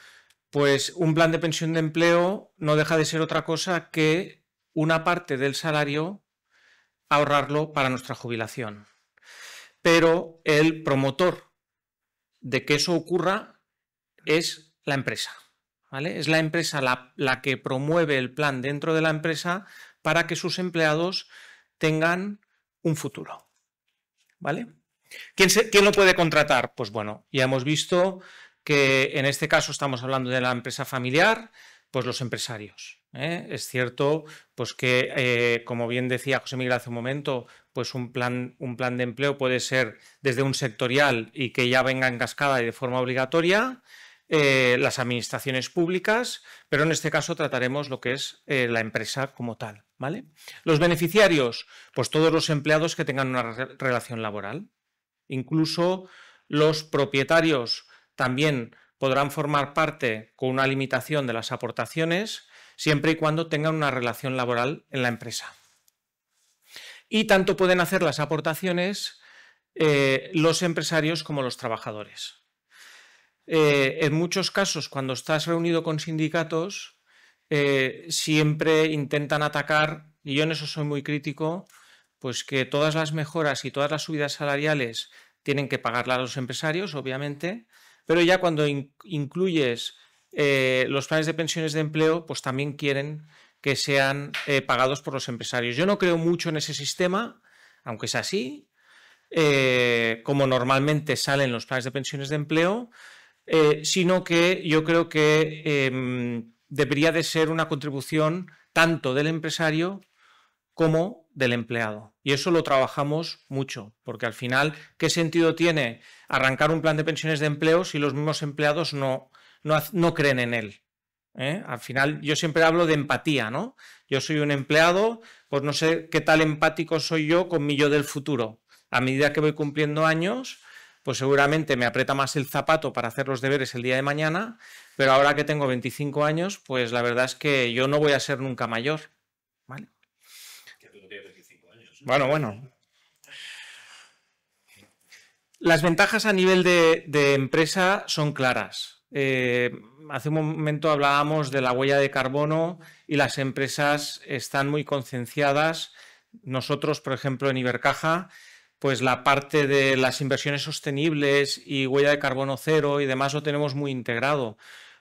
Pues un plan de pensión de empleo no deja de ser otra cosa que una parte del salario ahorrarlo para nuestra jubilación. Pero el promotor de que eso ocurra es la empresa, ¿vale? Es la empresa la que promueve el plan dentro de la empresa para que sus empleados tengan un futuro, ¿vale? ¿Quién lo puede contratar? Pues bueno, ya hemos visto que en este caso estamos hablando de la empresa familiar, pues los empresarios, ¿eh? Es cierto pues que, como bien decía José Miguel hace un momento, pues un plan de empleo puede ser desde un sectorial y que ya venga en cascada y de forma obligatoria, las administraciones públicas, pero en este caso trataremos lo que es la empresa como tal, ¿vale? Los beneficiarios, pues todos los empleados que tengan una relación laboral. Incluso los propietarios también podrán formar parte con una limitación de las aportaciones siempre y cuando tengan una relación laboral en la empresa. Y tanto pueden hacer las aportaciones los empresarios como los trabajadores. En muchos casos, cuando estás reunido con sindicatos, siempre intentan atacar, y yo en eso soy muy crítico, pues que todas las mejoras y todas las subidas salariales tienen que pagarlas a los empresarios, obviamente, pero ya cuando incluyes los planes de pensiones de empleo, pues también quieren que sean pagados por los empresarios. Yo no creo mucho en ese sistema, aunque es así, como normalmente salen los planes de pensiones de empleo, sino que yo creo que debería de ser una contribución tanto del empresario como del empleado. Y eso lo trabajamos mucho, porque al final, ¿qué sentido tiene arrancar un plan de pensiones de empleo si los mismos empleados no creen en él? Al final, yo siempre hablo de empatía, ¿no? Yo soy un empleado, pues no sé qué tal empático soy yo con mi yo del futuro. A medida que voy cumpliendo años, pues seguramente me aprieta más el zapato para hacer los deberes el día de mañana, pero ahora que tengo 25 años, pues la verdad es que yo no voy a ser nunca mayor, ¿vale? Que tú no tienes 25 años. Bueno. Las ventajas a nivel de empresa son claras. Hace un momento hablábamos de la huella de carbono y las empresas están muy concienciadas. Nosotros, por ejemplo, en Ibercaja, pues la parte de las inversiones sostenibles y huella de carbono cero y demás lo tenemos muy integrado.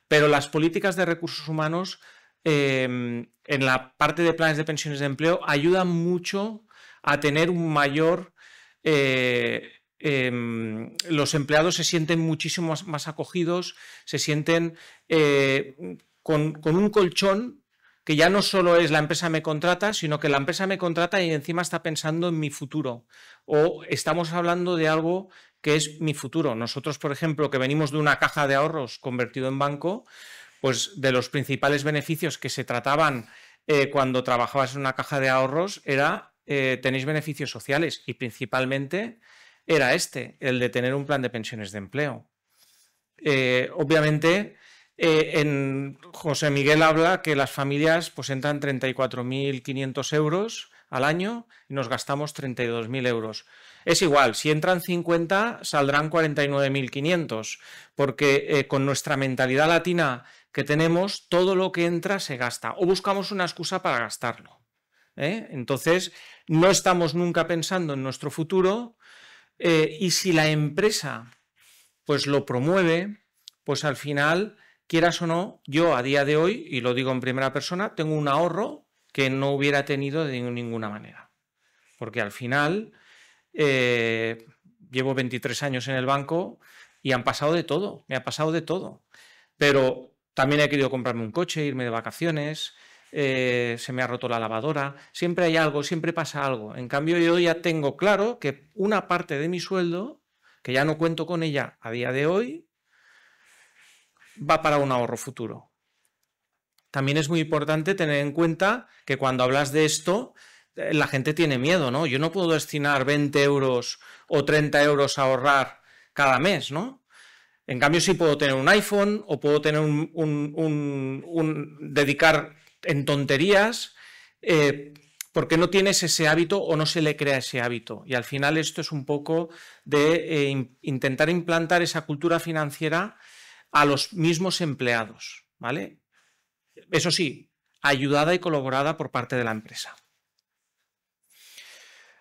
Pero las políticas de recursos humanos en la parte de planes de pensiones de empleo ayudan mucho a tener un mayor... los empleados se sienten muchísimo más acogidos, se sienten con un colchón que ya no solo es la empresa me contrata, sino que la empresa me contrata y encima está pensando en mi futuro. O estamos hablando de algo que es mi futuro. Nosotros, por ejemplo, que venimos de una caja de ahorros convertido en banco, pues de los principales beneficios que se trataban cuando trabajabas en una caja de ahorros era tenéis beneficios sociales y principalmente era el de tener un plan de pensiones de empleo. Obviamente, en José Miguel habla que las familias pues entran 34.500 euros al año y nos gastamos 32.000 euros. Es igual, si entran 50 saldrán 49.500, porque con nuestra mentalidad latina que tenemos, todo lo que entra se gasta o buscamos una excusa para gastarlo. Entonces, no estamos nunca pensando en nuestro futuro y si la empresa pues lo promueve, pues al final, quieras o no, yo a día de hoy, y lo digo en primera persona, tengo un ahorro que no hubiera tenido de ninguna manera. Porque al final llevo 23 años en el banco y han pasado de todo, me ha pasado de todo. Pero también he querido comprarme un coche, irme de vacaciones, se me ha roto la lavadora, siempre hay algo, siempre pasa algo. En cambio yo ya tengo claro que una parte de mi sueldo, que ya no cuento con ella a día de hoy, va para un ahorro futuro. También es muy importante tener en cuenta que cuando hablas de esto, la gente tiene miedo, ¿no? Yo no puedo destinar 20 euros o 30 euros a ahorrar cada mes, ¿no? En cambio, sí puedo tener un iPhone o puedo tener dedicar en tonterías porque no tienes ese hábito o no se le crea ese hábito. Y al final esto es un poco de intentar implantar esa cultura financiera a los mismos empleados, ¿vale? Eso sí, ayudada y colaborada por parte de la empresa.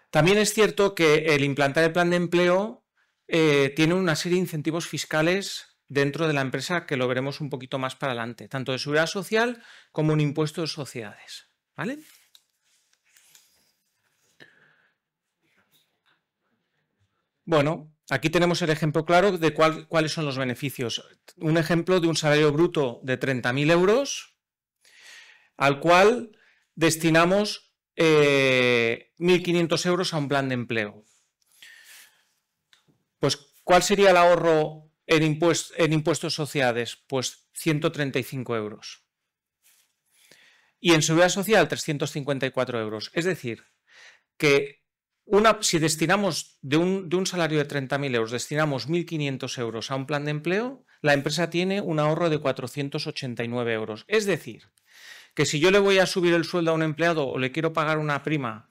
También es cierto que el implantar el plan de empleo tiene una serie de incentivos fiscales dentro de la empresa que lo veremos un poquito más para adelante, tanto de seguridad social como un impuesto de sociedades, ¿vale? Bueno, aquí tenemos el ejemplo claro de cuáles son los beneficios. Un ejemplo de un salario bruto de 30.000 euros, al cual destinamos 1.500 euros a un plan de empleo. Pues, ¿cuál sería el ahorro en impuestos sociales? Pues 135 euros. Y en seguridad social, 354 euros. Es decir, que si destinamos de un salario de 30.000 euros, destinamos 1.500 euros a un plan de empleo, la empresa tiene un ahorro de 489 euros. Es decir, que si yo le voy a subir el sueldo a un empleado o le quiero pagar una prima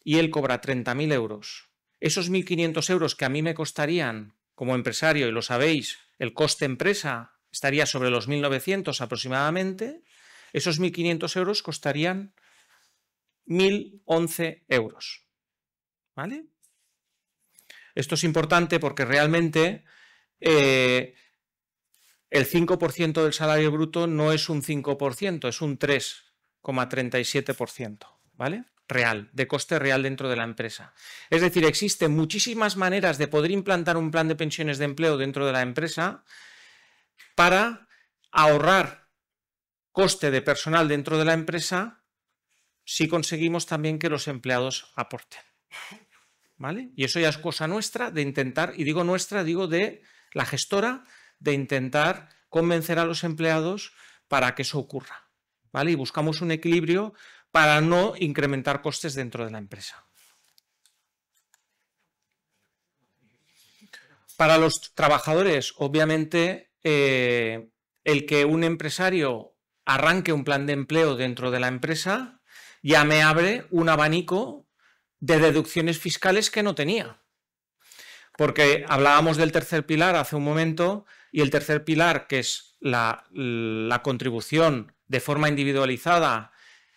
y él cobra 30.000 euros, esos 1.500 euros que a mí me costarían como empresario, y lo sabéis, el coste empresa estaría sobre los 1.900 aproximadamente, esos 1.500 euros costarían 1.011 euros. ¿Vale? Esto es importante porque realmente el 5% del salario bruto no es un 5%, es un 3,37%, ¿vale? Real, de coste real dentro de la empresa. Es decir, existen muchísimas maneras de poder implantar un plan de pensiones de empleo dentro de la empresa para ahorrar coste de personal dentro de la empresa si conseguimos también que los empleados aporten. ¿Vale? Y eso ya es cosa nuestra de intentar, y digo nuestra, digo de la gestora, de intentar convencer a los empleados para que eso ocurra. ¿Vale? Y buscamos un equilibrio para no incrementar costes dentro de la empresa. Para los trabajadores, obviamente, el que un empresario arranque un plan de empleo dentro de la empresa ya me abre un abanico de deducciones fiscales que no tenía. Porque hablábamos del tercer pilar hace un momento, y el tercer pilar, que es la contribución de forma individualizada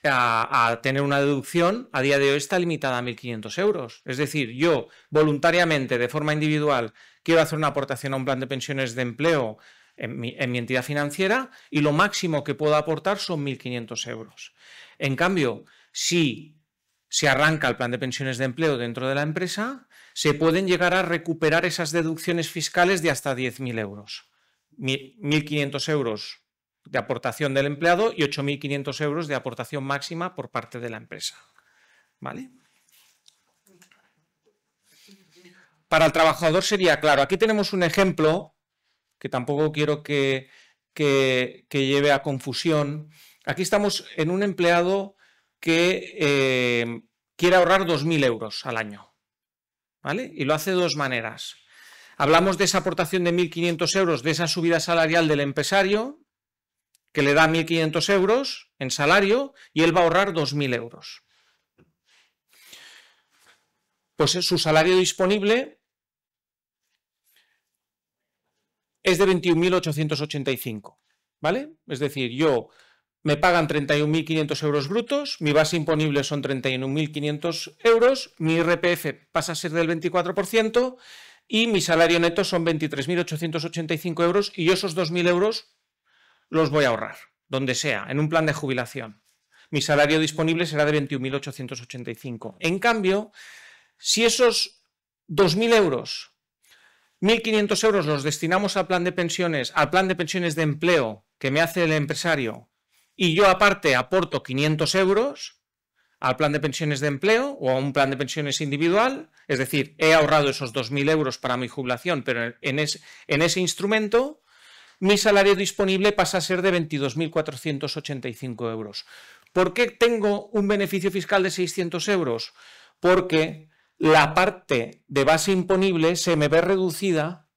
a tener una deducción, a día de hoy está limitada a 1.500 euros. Es decir, yo voluntariamente, de forma individual, quiero hacer una aportación a un plan de pensiones de empleo en mi entidad financiera y lo máximo que puedo aportar son 1.500 euros. En cambio, si se arranca el plan de pensiones de empleo dentro de la empresa, se pueden llegar a recuperar esas deducciones fiscales de hasta 10.000 euros. 1.500 euros de aportación del empleado y 8.500 euros de aportación máxima por parte de la empresa. ¿Vale? Para el trabajador sería claro. Aquí tenemos un ejemplo que tampoco quiero que lleve a confusión. Aquí estamos en un empleado que quiere ahorrar 2.000 euros al año, ¿vale? Y lo hace de dos maneras. Hablamos de esa aportación de 1.500 euros, de esa subida salarial del empresario, que le da 1.500 euros en salario y él va a ahorrar 2.000 euros. Pues su salario disponible es de 21.885, ¿vale? Es decir, me pagan 31.500 euros brutos, mi base imponible son 31.500 euros, mi IRPF pasa a ser del 24% y mi salario neto son 23.885 euros y yo esos 2.000 euros los voy a ahorrar, donde sea, en un plan de jubilación. Mi salario disponible será de 21.885. En cambio, si esos 2.000 euros, 1.500 euros los destinamos al plan de pensiones de empleo que me hace el empresario, y yo aparte aporto 500 euros al plan de pensiones de empleo o a un plan de pensiones individual, es decir, he ahorrado esos 2.000 euros para mi jubilación, pero en ese instrumento, mi salario disponible pasa a ser de 22.485 euros. ¿Por qué tengo un beneficio fiscal de 600 euros? Porque la parte de base imponible se me ve reducida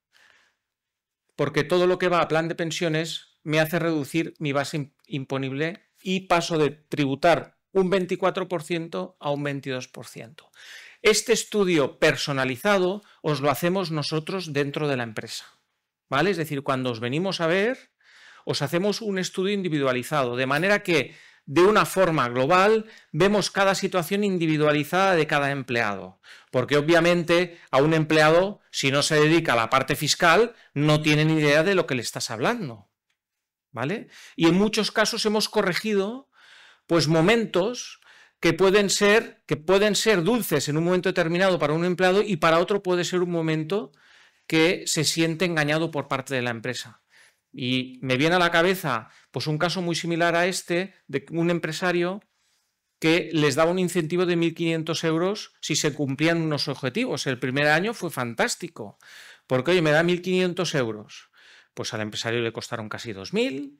porque todo lo que va a plan de pensiones me hace reducir mi base imponible y paso de tributar un 24% a un 22%. Este estudio personalizado os lo hacemos nosotros dentro de la empresa, ¿vale? Es decir, cuando os venimos a ver, os hacemos un estudio individualizado, de manera que de una forma global vemos cada situación individualizada de cada empleado, porque obviamente a un empleado, si no se dedica a la parte fiscal, no tiene ni idea de lo que le estás hablando, ¿vale? Y en muchos casos hemos corregido pues momentos que pueden ser dulces en un momento determinado para un empleado y para otro puede ser un momento que se siente engañado por parte de la empresa. Y me viene a la cabeza pues un caso muy similar a este de un empresario que les daba un incentivo de 1.500 euros si se cumplían unos objetivos. El primer año fue fantástico, porque oye, me da 1.500 euros. Pues al empresario le costaron casi 2.000,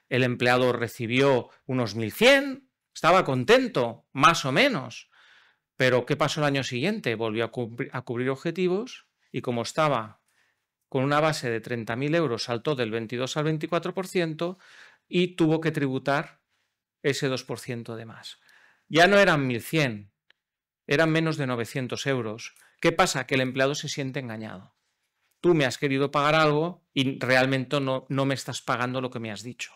el empleado recibió unos 1.100, estaba contento, más o menos. Pero ¿qué pasó el año siguiente? Volvió a cubrir objetivos y como estaba con una base de 30.000 euros, saltó del 22 al 24% y tuvo que tributar ese 2% de más. Ya no eran 1.100, eran menos de 900 euros. ¿Qué pasa? Que el empleado se siente engañado. Tú me has querido pagar algo y realmente no me estás pagando lo que me has dicho.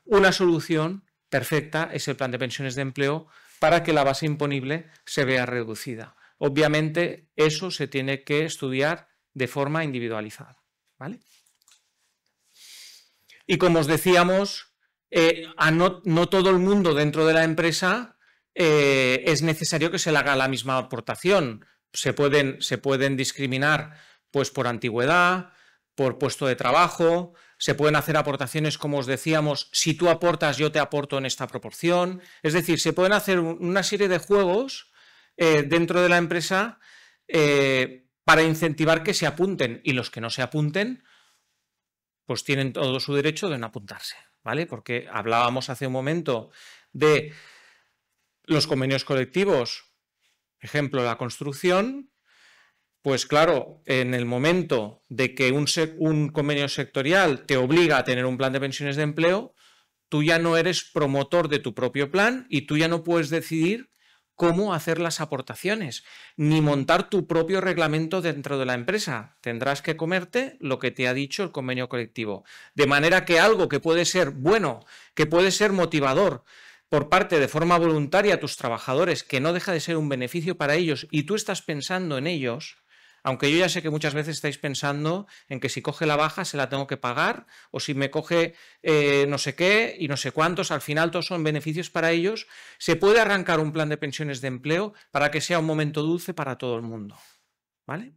Una solución perfecta es el plan de pensiones de empleo para que la base imponible se vea reducida. Obviamente, eso se tiene que estudiar de forma individualizada, ¿vale? Y como os decíamos, no todo el mundo dentro de la empresa es necesario que se le haga la misma aportación. Se pueden discriminar pues, por antigüedad, por puesto de trabajo, se pueden hacer aportaciones, como os decíamos, si tú aportas, yo te aporto en esta proporción. Es decir, se pueden hacer una serie de juegos dentro de la empresa para incentivar que se apunten, y los que no se apunten, pues tienen todo su derecho de no apuntarse, ¿vale? Porque hablábamos hace un momento de los convenios colectivos, ejemplo, la construcción. Pues claro, en el momento de que un convenio sectorial te obliga a tener un plan de pensiones de empleo, tú ya no eres promotor de tu propio plan y tú ya no puedes decidir cómo hacer las aportaciones, ni montar tu propio reglamento dentro de la empresa. Tendrás que comerte lo que te ha dicho el convenio colectivo. De manera que algo que puede ser bueno, que puede ser motivador por parte de forma voluntaria a tus trabajadores, que no deja de ser un beneficio para ellos y tú estás pensando en ellos, aunque yo ya sé que muchas veces estáis pensando en que si coge la baja se la tengo que pagar, o si me coge no sé qué y no sé cuántos, al final todos son beneficios para ellos. Se puede arrancar un plan de pensiones de empleo para que sea un momento dulce para todo el mundo, ¿vale?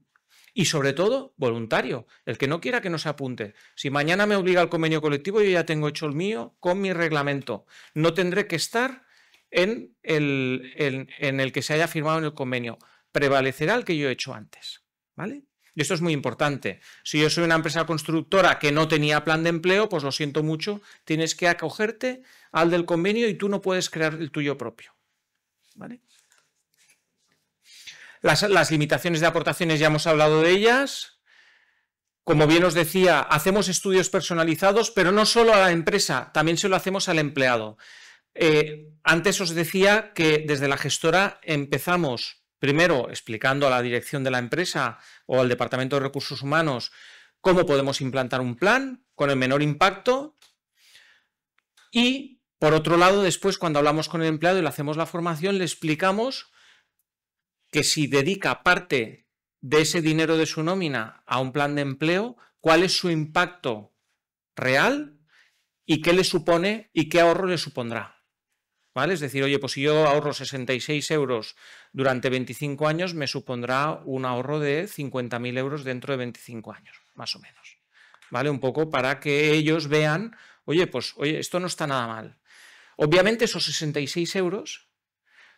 Y sobre todo, voluntario. El que no quiera que no se apunte. Si mañana me obliga el convenio colectivo, yo ya tengo hecho el mío con mi reglamento. No tendré que estar en el que se haya firmado en el convenio. Prevalecerá el que yo he hecho antes. ¿Vale? Y esto es muy importante. Si yo soy una empresa constructora que no tenía plan de empleo, pues lo siento mucho, tienes que acogerte al del convenio y tú no puedes crear el tuyo propio. ¿Vale? Las limitaciones de aportaciones ya hemos hablado de ellas. Como bien os decía, hacemos estudios personalizados, pero no solo a la empresa, también se lo hacemos al empleado. Antes os decía que desde la gestora empezamos primero explicando a la dirección de la empresa o al departamento de recursos humanos cómo podemos implantar un plan con el menor impacto y, por otro lado, después cuando hablamos con el empleado y le hacemos la formación, le explicamos que si dedica parte de ese dinero de su nómina a un plan de empleo, cuál es su impacto real y qué le supone y qué ahorro le supondrá. ¿Vale? Es decir, oye, pues si yo ahorro 66 euros durante 25 años, me supondrá un ahorro de 50.000 euros dentro de 25 años, más o menos. ¿Vale? Un poco para que ellos vean, oye, pues oye, esto no está nada mal. Obviamente esos 66 euros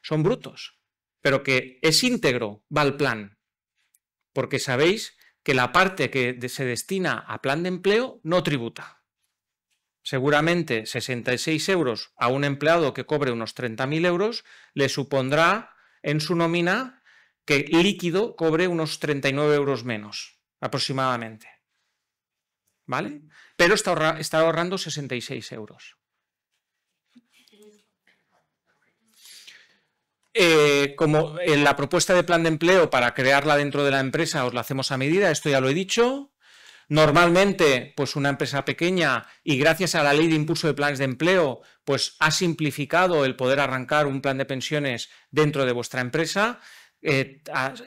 son brutos, pero que es íntegro, va al plan. Porque sabéis que la parte que se destina a plan de empleo no tributa. Seguramente 66 euros a un empleado que cobre unos 30.000 euros le supondrá en su nómina que líquido cobre unos 39 euros menos, aproximadamente. ¿Vale? Pero está ahorrando 66 euros. Como en la propuesta de plan de empleo para crearla dentro de la empresa os la hacemos a medida, esto ya lo he dicho. Normalmente, pues una empresa pequeña y gracias a la ley de impulso de planes de empleo, pues ha simplificado el poder arrancar un plan de pensiones dentro de vuestra empresa,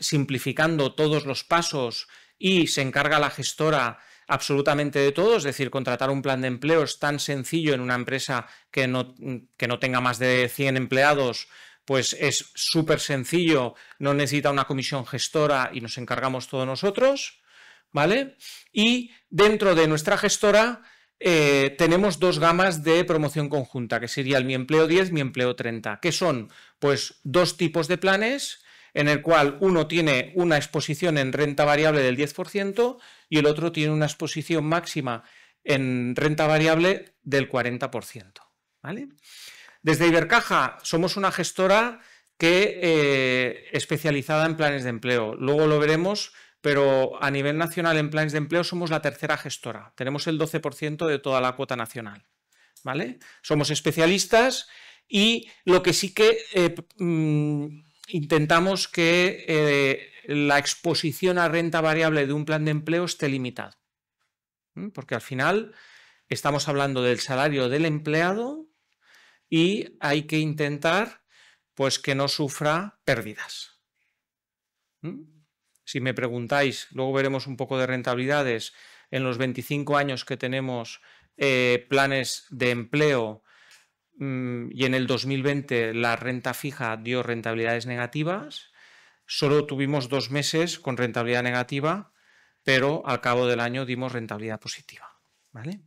simplificando todos los pasos y se encarga la gestora absolutamente de todo, es decir, contratar un plan de empleo es tan sencillo en una empresa que no tenga más de 100 empleados, pues es súper sencillo, no necesita una comisión gestora y nos encargamos todos nosotros. ¿Vale? Y dentro de nuestra gestora tenemos dos gamas de promoción conjunta, que sería el Mi Empleo 10, Mi Empleo 30, que son pues dos tipos de planes en el cual uno tiene una exposición en renta variable del 10% y el otro tiene una exposición máxima en renta variable del 40%. ¿Vale? Desde Ibercaja somos una gestora que especializada en planes de empleo. Luego lo veremos, pero a nivel nacional en planes de empleo somos la tercera gestora. Tenemos el 12% de toda la cuota nacional. ¿Vale? Somos especialistas y lo que sí que intentamos que la exposición a renta variable de un plan de empleo esté limitada. Porque al final estamos hablando del salario del empleado y hay que intentar pues, que no sufra pérdidas. Si me preguntáis, luego veremos un poco de rentabilidades, en los 25 años que tenemos planes de empleo y en el 2020 la renta fija dio rentabilidades negativas, solo tuvimos 2 meses con rentabilidad negativa, pero al cabo del año dimos rentabilidad positiva. ¿Vale?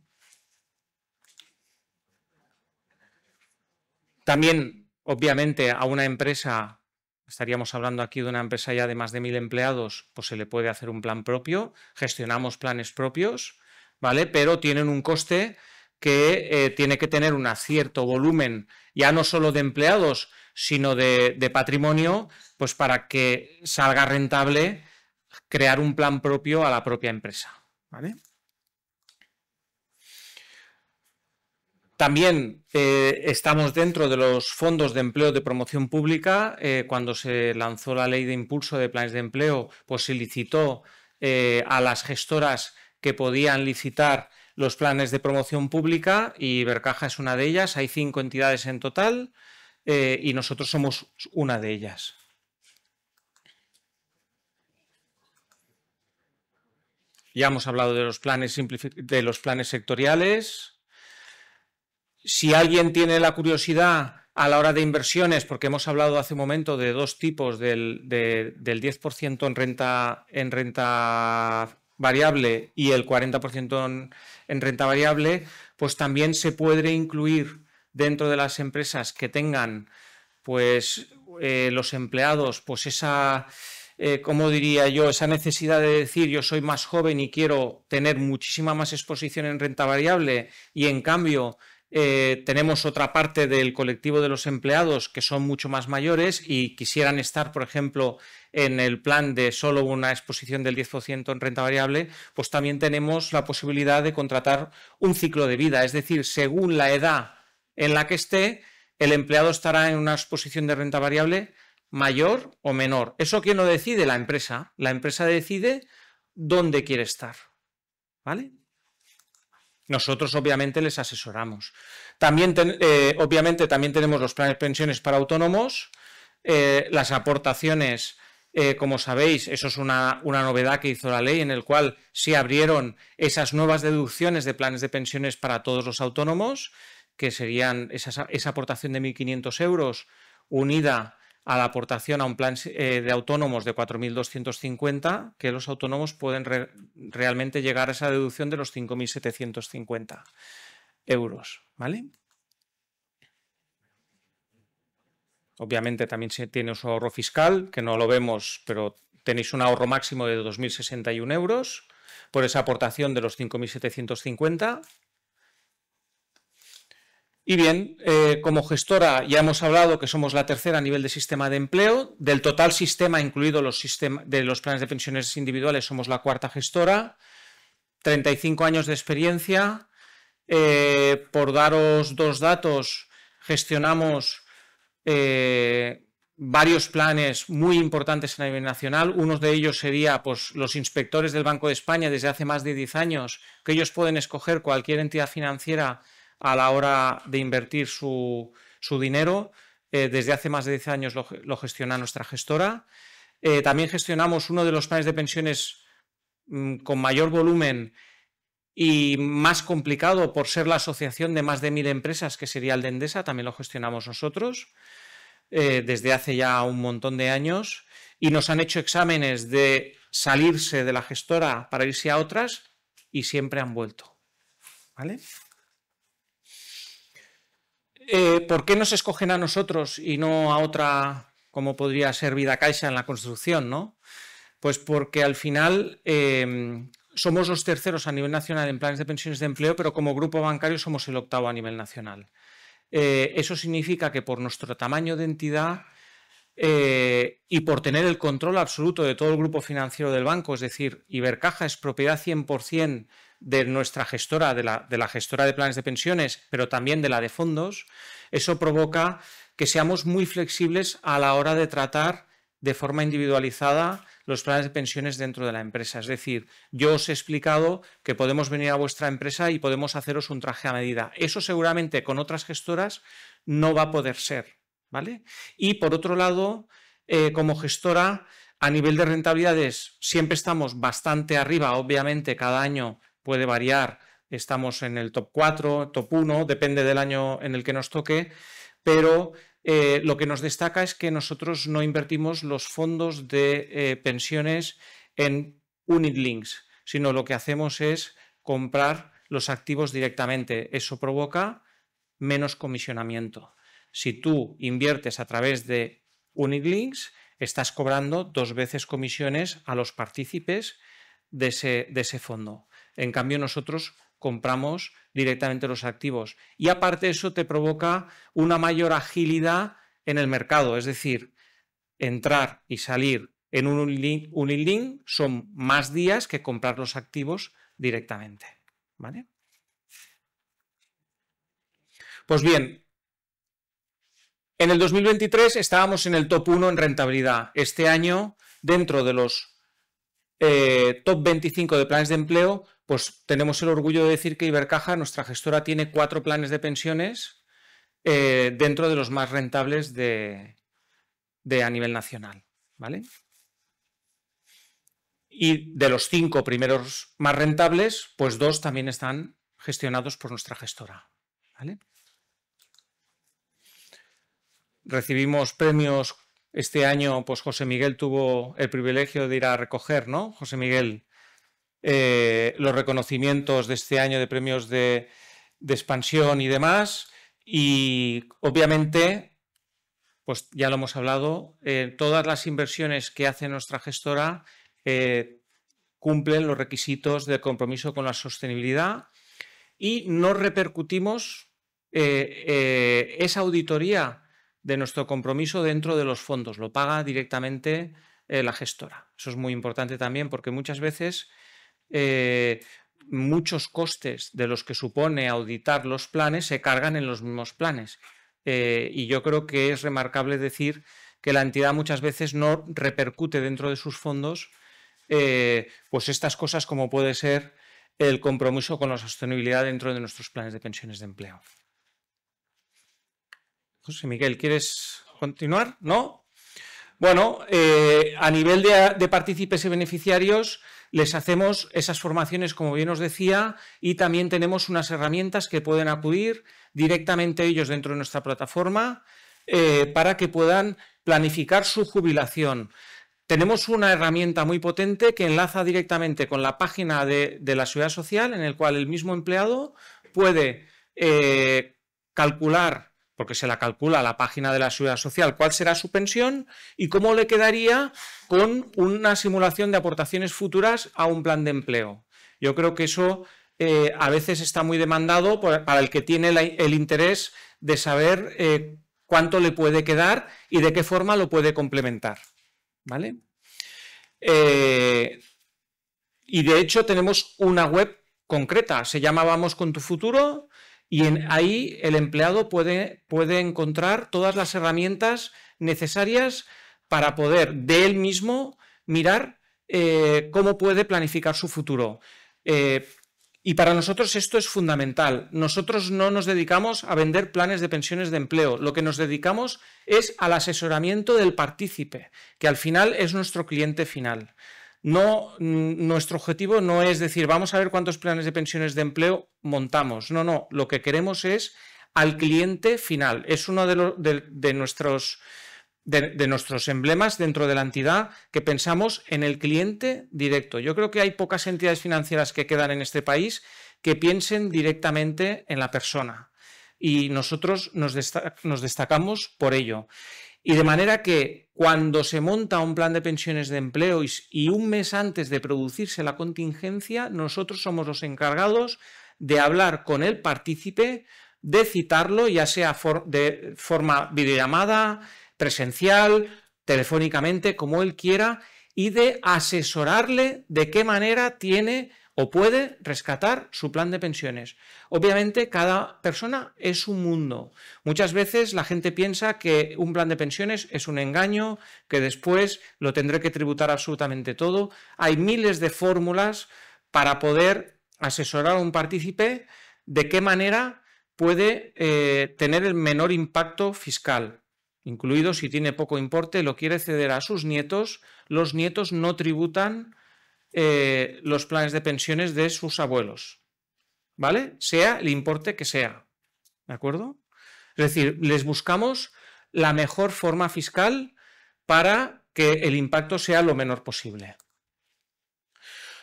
También, obviamente, a una empresa, estaríamos hablando aquí de una empresa ya de más de 1000 empleados, pues se le puede hacer un plan propio, gestionamos planes propios, ¿vale? Pero tienen un coste que tiene que tener un cierto volumen, ya no solo de empleados, sino de patrimonio, pues para que salga rentable crear un plan propio a la propia empresa, ¿vale? También estamos dentro de los fondos de empleo de promoción pública. Cuando se lanzó la ley de impulso de planes de empleo, pues se licitó a las gestoras que podían licitar los planes de promoción pública y Ibercaja es una de ellas. Hay 5 entidades en total y nosotros somos una de ellas. Ya hemos hablado de los planes sectoriales. Si alguien tiene la curiosidad a la hora de inversiones, porque hemos hablado hace un momento de 2 tipos, del 10% en renta variable y el 40% en renta variable, pues también se puede incluir dentro de las empresas que tengan pues los empleados pues esa, ¿cómo diría yo?, esa necesidad de decir yo soy más joven y quiero tener muchísima más exposición en renta variable y en cambio tenemos otra parte del colectivo de los empleados que son mucho más mayores y quisieran estar, por ejemplo, en el plan de solo una exposición del 10% en renta variable, pues también tenemos la posibilidad de contratar un ciclo de vida. Es decir, según la edad en la que esté, el empleado estará en una exposición de renta variable mayor o menor. ¿Eso quién lo decide? La empresa. La empresa decide dónde quiere estar. ¿Vale? Nosotros, obviamente, les asesoramos. También, obviamente, también tenemos los planes de pensiones para autónomos. Las aportaciones, como sabéis, eso es una novedad que hizo la ley, en el cual se abrieron esas nuevas deducciones de planes de pensiones para todos los autónomos, que serían esa aportación de 1.500 euros unida a la aportación a un plan de autónomos de 4.250, que los autónomos pueden realmente llegar a esa deducción de los 5.750 euros. ¿Vale? Obviamente también se tiene su ahorro fiscal, que no lo vemos, pero tenéis un ahorro máximo de 2.061 euros por esa aportación de los 5.750. Y bien, como gestora ya hemos hablado que somos la tercera a nivel de sistema de empleo. Del total sistema, incluido de los planes de pensiones individuales, somos la 4ª gestora. 35 años de experiencia. Por daros 2 datos, gestionamos varios planes muy importantes a nivel nacional. Uno de ellos sería pues, los inspectores del Banco de España desde hace más de 10 años, que ellos pueden escoger cualquier entidad financiera a la hora de invertir su dinero. Desde hace más de 10 años lo gestiona nuestra gestora. También gestionamos uno de los planes de pensiones con mayor volumen y más complicado por ser la asociación de más de 1000 empresas, que sería el de Endesa, también lo gestionamos nosotros desde hace ya un montón de años, y nos han hecho exámenes de salirse de la gestora para irse a otras y siempre han vuelto. ¿vale? ¿Por qué nos escogen a nosotros y no a otra, como podría ser Vidacaixa en la construcción, ¿no? Pues porque al final somos los terceros a nivel nacional en planes de pensiones de empleo, pero como grupo bancario somos el octavo a nivel nacional. Eso significa que por nuestro tamaño de entidad y por tener el control absoluto de todo el grupo financiero del banco, es decir, Ibercaja es propiedad 100% de nuestra gestora, de la gestora de planes de pensiones, pero también de la de fondos, eso provoca que seamos muy flexibles a la hora de tratar de forma individualizada los planes de pensiones dentro de la empresa. Es decir, yo os he explicado que podemos venir a vuestra empresa y podemos haceros un traje a medida. Eso seguramente con otras gestoras no va a poder ser, ¿vale? Y por otro lado, como gestora, a nivel de rentabilidades siempre estamos bastante arriba. Obviamente cada año puede variar, estamos en el top 4, top 1, depende del año en el que nos toque, pero lo que nos destaca es que nosotros no invertimos los fondos de pensiones en unit links, sino lo que hacemos es comprar los activos directamente. Eso provoca menos comisionamiento. Si tú inviertes a través de unit links, estás cobrando 2 veces comisiones a los partícipes de ese fondo. En cambio, nosotros compramos directamente los activos y aparte eso te provoca una mayor agilidad en el mercado, es decir, entrar y salir en un unit link son más días que comprar los activos directamente, ¿vale? Pues bien, en el 2023 estábamos en el top 1 en rentabilidad. Este año, dentro de los top 25 de planes de empleo, pues tenemos el orgullo de decir que Ibercaja, nuestra gestora, tiene 4 planes de pensiones dentro de los más rentables a nivel nacional, ¿vale? Y de los 5 primeros más rentables, pues 2 también están gestionados por nuestra gestora, ¿vale? Recibimos premios. Este año, pues José Miguel tuvo el privilegio de ir a recoger, ¿no? José Miguel, los reconocimientos de este año de premios de expansión y demás. Y obviamente, pues ya lo hemos hablado, todas las inversiones que hace nuestra gestora cumplen los requisitos del compromiso con la sostenibilidad y no repercutimos esa auditoría de nuestro compromiso dentro de los fondos, lo paga directamente la gestora. Eso es muy importante también porque muchas veces muchos costes de los que supone auditar los planes se cargan en los mismos planes. Y yo creo que es remarcable decir que la entidad muchas veces no repercute dentro de sus fondos pues estas cosas como puede ser el compromiso con la sostenibilidad dentro de nuestros planes de pensiones de empleo. José Miguel, ¿quieres continuar? ¿No? Bueno, a nivel de partícipes y beneficiarios les hacemos esas formaciones, como bien os decía, y también tenemos unas herramientas que pueden acudir directamente ellos dentro de nuestra plataforma para que puedan planificar su jubilación. Tenemos una herramienta muy potente que enlaza directamente con la página de la Seguridad Social, en el cual el mismo empleado puede calcular, porque se la calcula a la página de la Seguridad Social, cuál será su pensión y cómo le quedaría con una simulación de aportaciones futuras a un plan de empleo. Yo creo que eso a veces está muy demandado para el que tiene el interés de saber cuánto le puede quedar y de qué forma lo puede complementar, ¿vale? Y de hecho tenemos una web concreta, se llama Vamos con tu futuro. Y ahí el empleado puede encontrar todas las herramientas necesarias para poder de él mismo mirar cómo puede planificar su futuro. Y para nosotros esto es fundamental. Nosotros no nos dedicamos a vender planes de pensiones de empleo. Lo que nos dedicamos es al asesoramiento del partícipe, que al final es nuestro cliente final. No, nuestro objetivo no es decir, vamos a ver cuántos planes de pensiones de empleo montamos. No, no, lo que queremos es al cliente final. Es uno de nuestros emblemas dentro de la entidad que pensamos en el cliente directo. Yo creo que hay pocas entidades financieras que quedan en este país que piensen directamente en la persona. Y nosotros nos destacamos por ello. Y de manera que cuando se monta un plan de pensiones de empleo y un mes antes de producirse la contingencia, nosotros somos los encargados de hablar con el partícipe, de citarlo, ya sea de forma videollamada, presencial, telefónicamente, como él quiera, y de asesorarle de qué manera tiene o puede rescatar su plan de pensiones. Obviamente, cada persona es un mundo. Muchas veces la gente piensa que un plan de pensiones es un engaño, que después lo tendré que tributar absolutamente todo. Hay miles de fórmulas para poder asesorar a un partícipe de qué manera puede tener el menor impacto fiscal, incluido si tiene poco importe, lo quiere ceder a sus nietos, los nietos no tributan los planes de pensiones de sus abuelos, ¿vale? Sea el importe que sea, ¿de acuerdo? Es decir, les buscamos la mejor forma fiscal para que el impacto sea lo menor posible.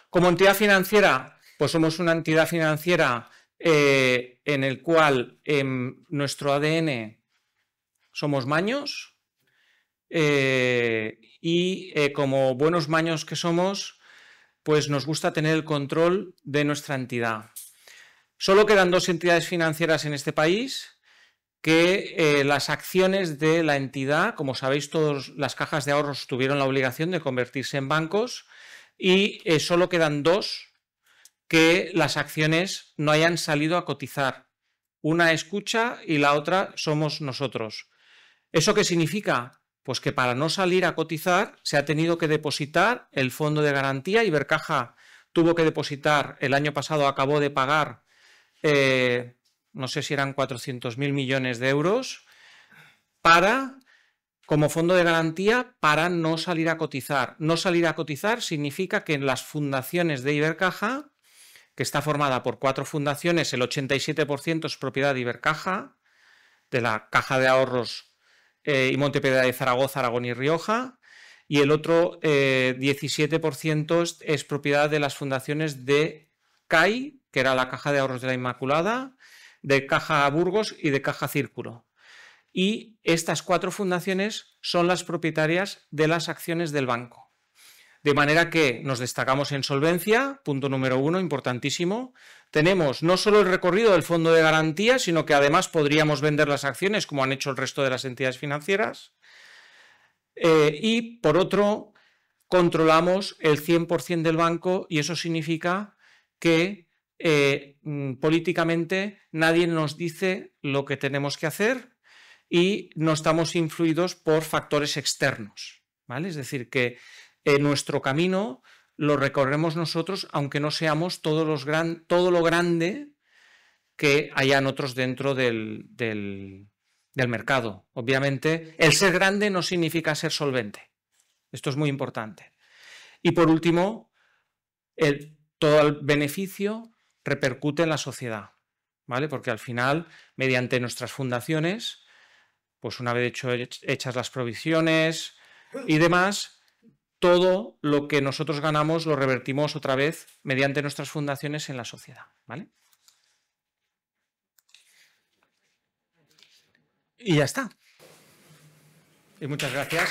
Como entidad financiera, pues somos una entidad financiera en el cual en nuestro ADN somos maños y como buenos maños que somos, pues nos gusta tener el control de nuestra entidad. Solo quedan 2 entidades financieras en este país que las acciones de la entidad, como sabéis todos, las cajas de ahorros tuvieron la obligación de convertirse en bancos y solo quedan 2 que las acciones no hayan salido a cotizar. Una es Kutxa y la otra somos nosotros. ¿Eso qué significa? Pues que para no salir a cotizar se ha tenido que depositar el fondo de garantía. Ibercaja tuvo que depositar, el año pasado acabó de pagar, no sé si eran 400.000 millones de euros, como fondo de garantía para no salir a cotizar. No salir a cotizar significa que en las fundaciones de Ibercaja, que está formada por 4 fundaciones, el 87% es propiedad de Ibercaja, de la Caja de Ahorros y Montepiedad de Zaragoza, Aragón y Rioja, y el otro 17% es propiedad de las fundaciones de CAI, que era la Caja de Ahorros de la Inmaculada, de Caja Burgos y de Caja Círculo. Y estas 4 fundaciones son las propietarias de las acciones del banco. De manera que nos destacamos en solvencia, punto número 1, importantísimo. Tenemos no solo el recorrido del fondo de garantía, sino que además podríamos vender las acciones como han hecho el resto de las entidades financieras. Y por otro, controlamos el 100% del banco y eso significa que políticamente nadie nos dice lo que tenemos que hacer y no estamos influidos por factores externos, ¿vale? Es decir, que nuestro camino lo recorremos nosotros, aunque no seamos todo lo grande que hayan otros dentro del mercado. Obviamente, el ser grande no significa ser solvente. Esto es muy importante. Y por último, todo el beneficio repercute en la sociedad, ¿vale? Porque al final, mediante nuestras fundaciones, pues una vez hechas las provisiones y demás, todo lo que nosotros ganamos lo revertimos otra vez mediante nuestras fundaciones en la sociedad, ¿vale? Y ya está. Y muchas gracias.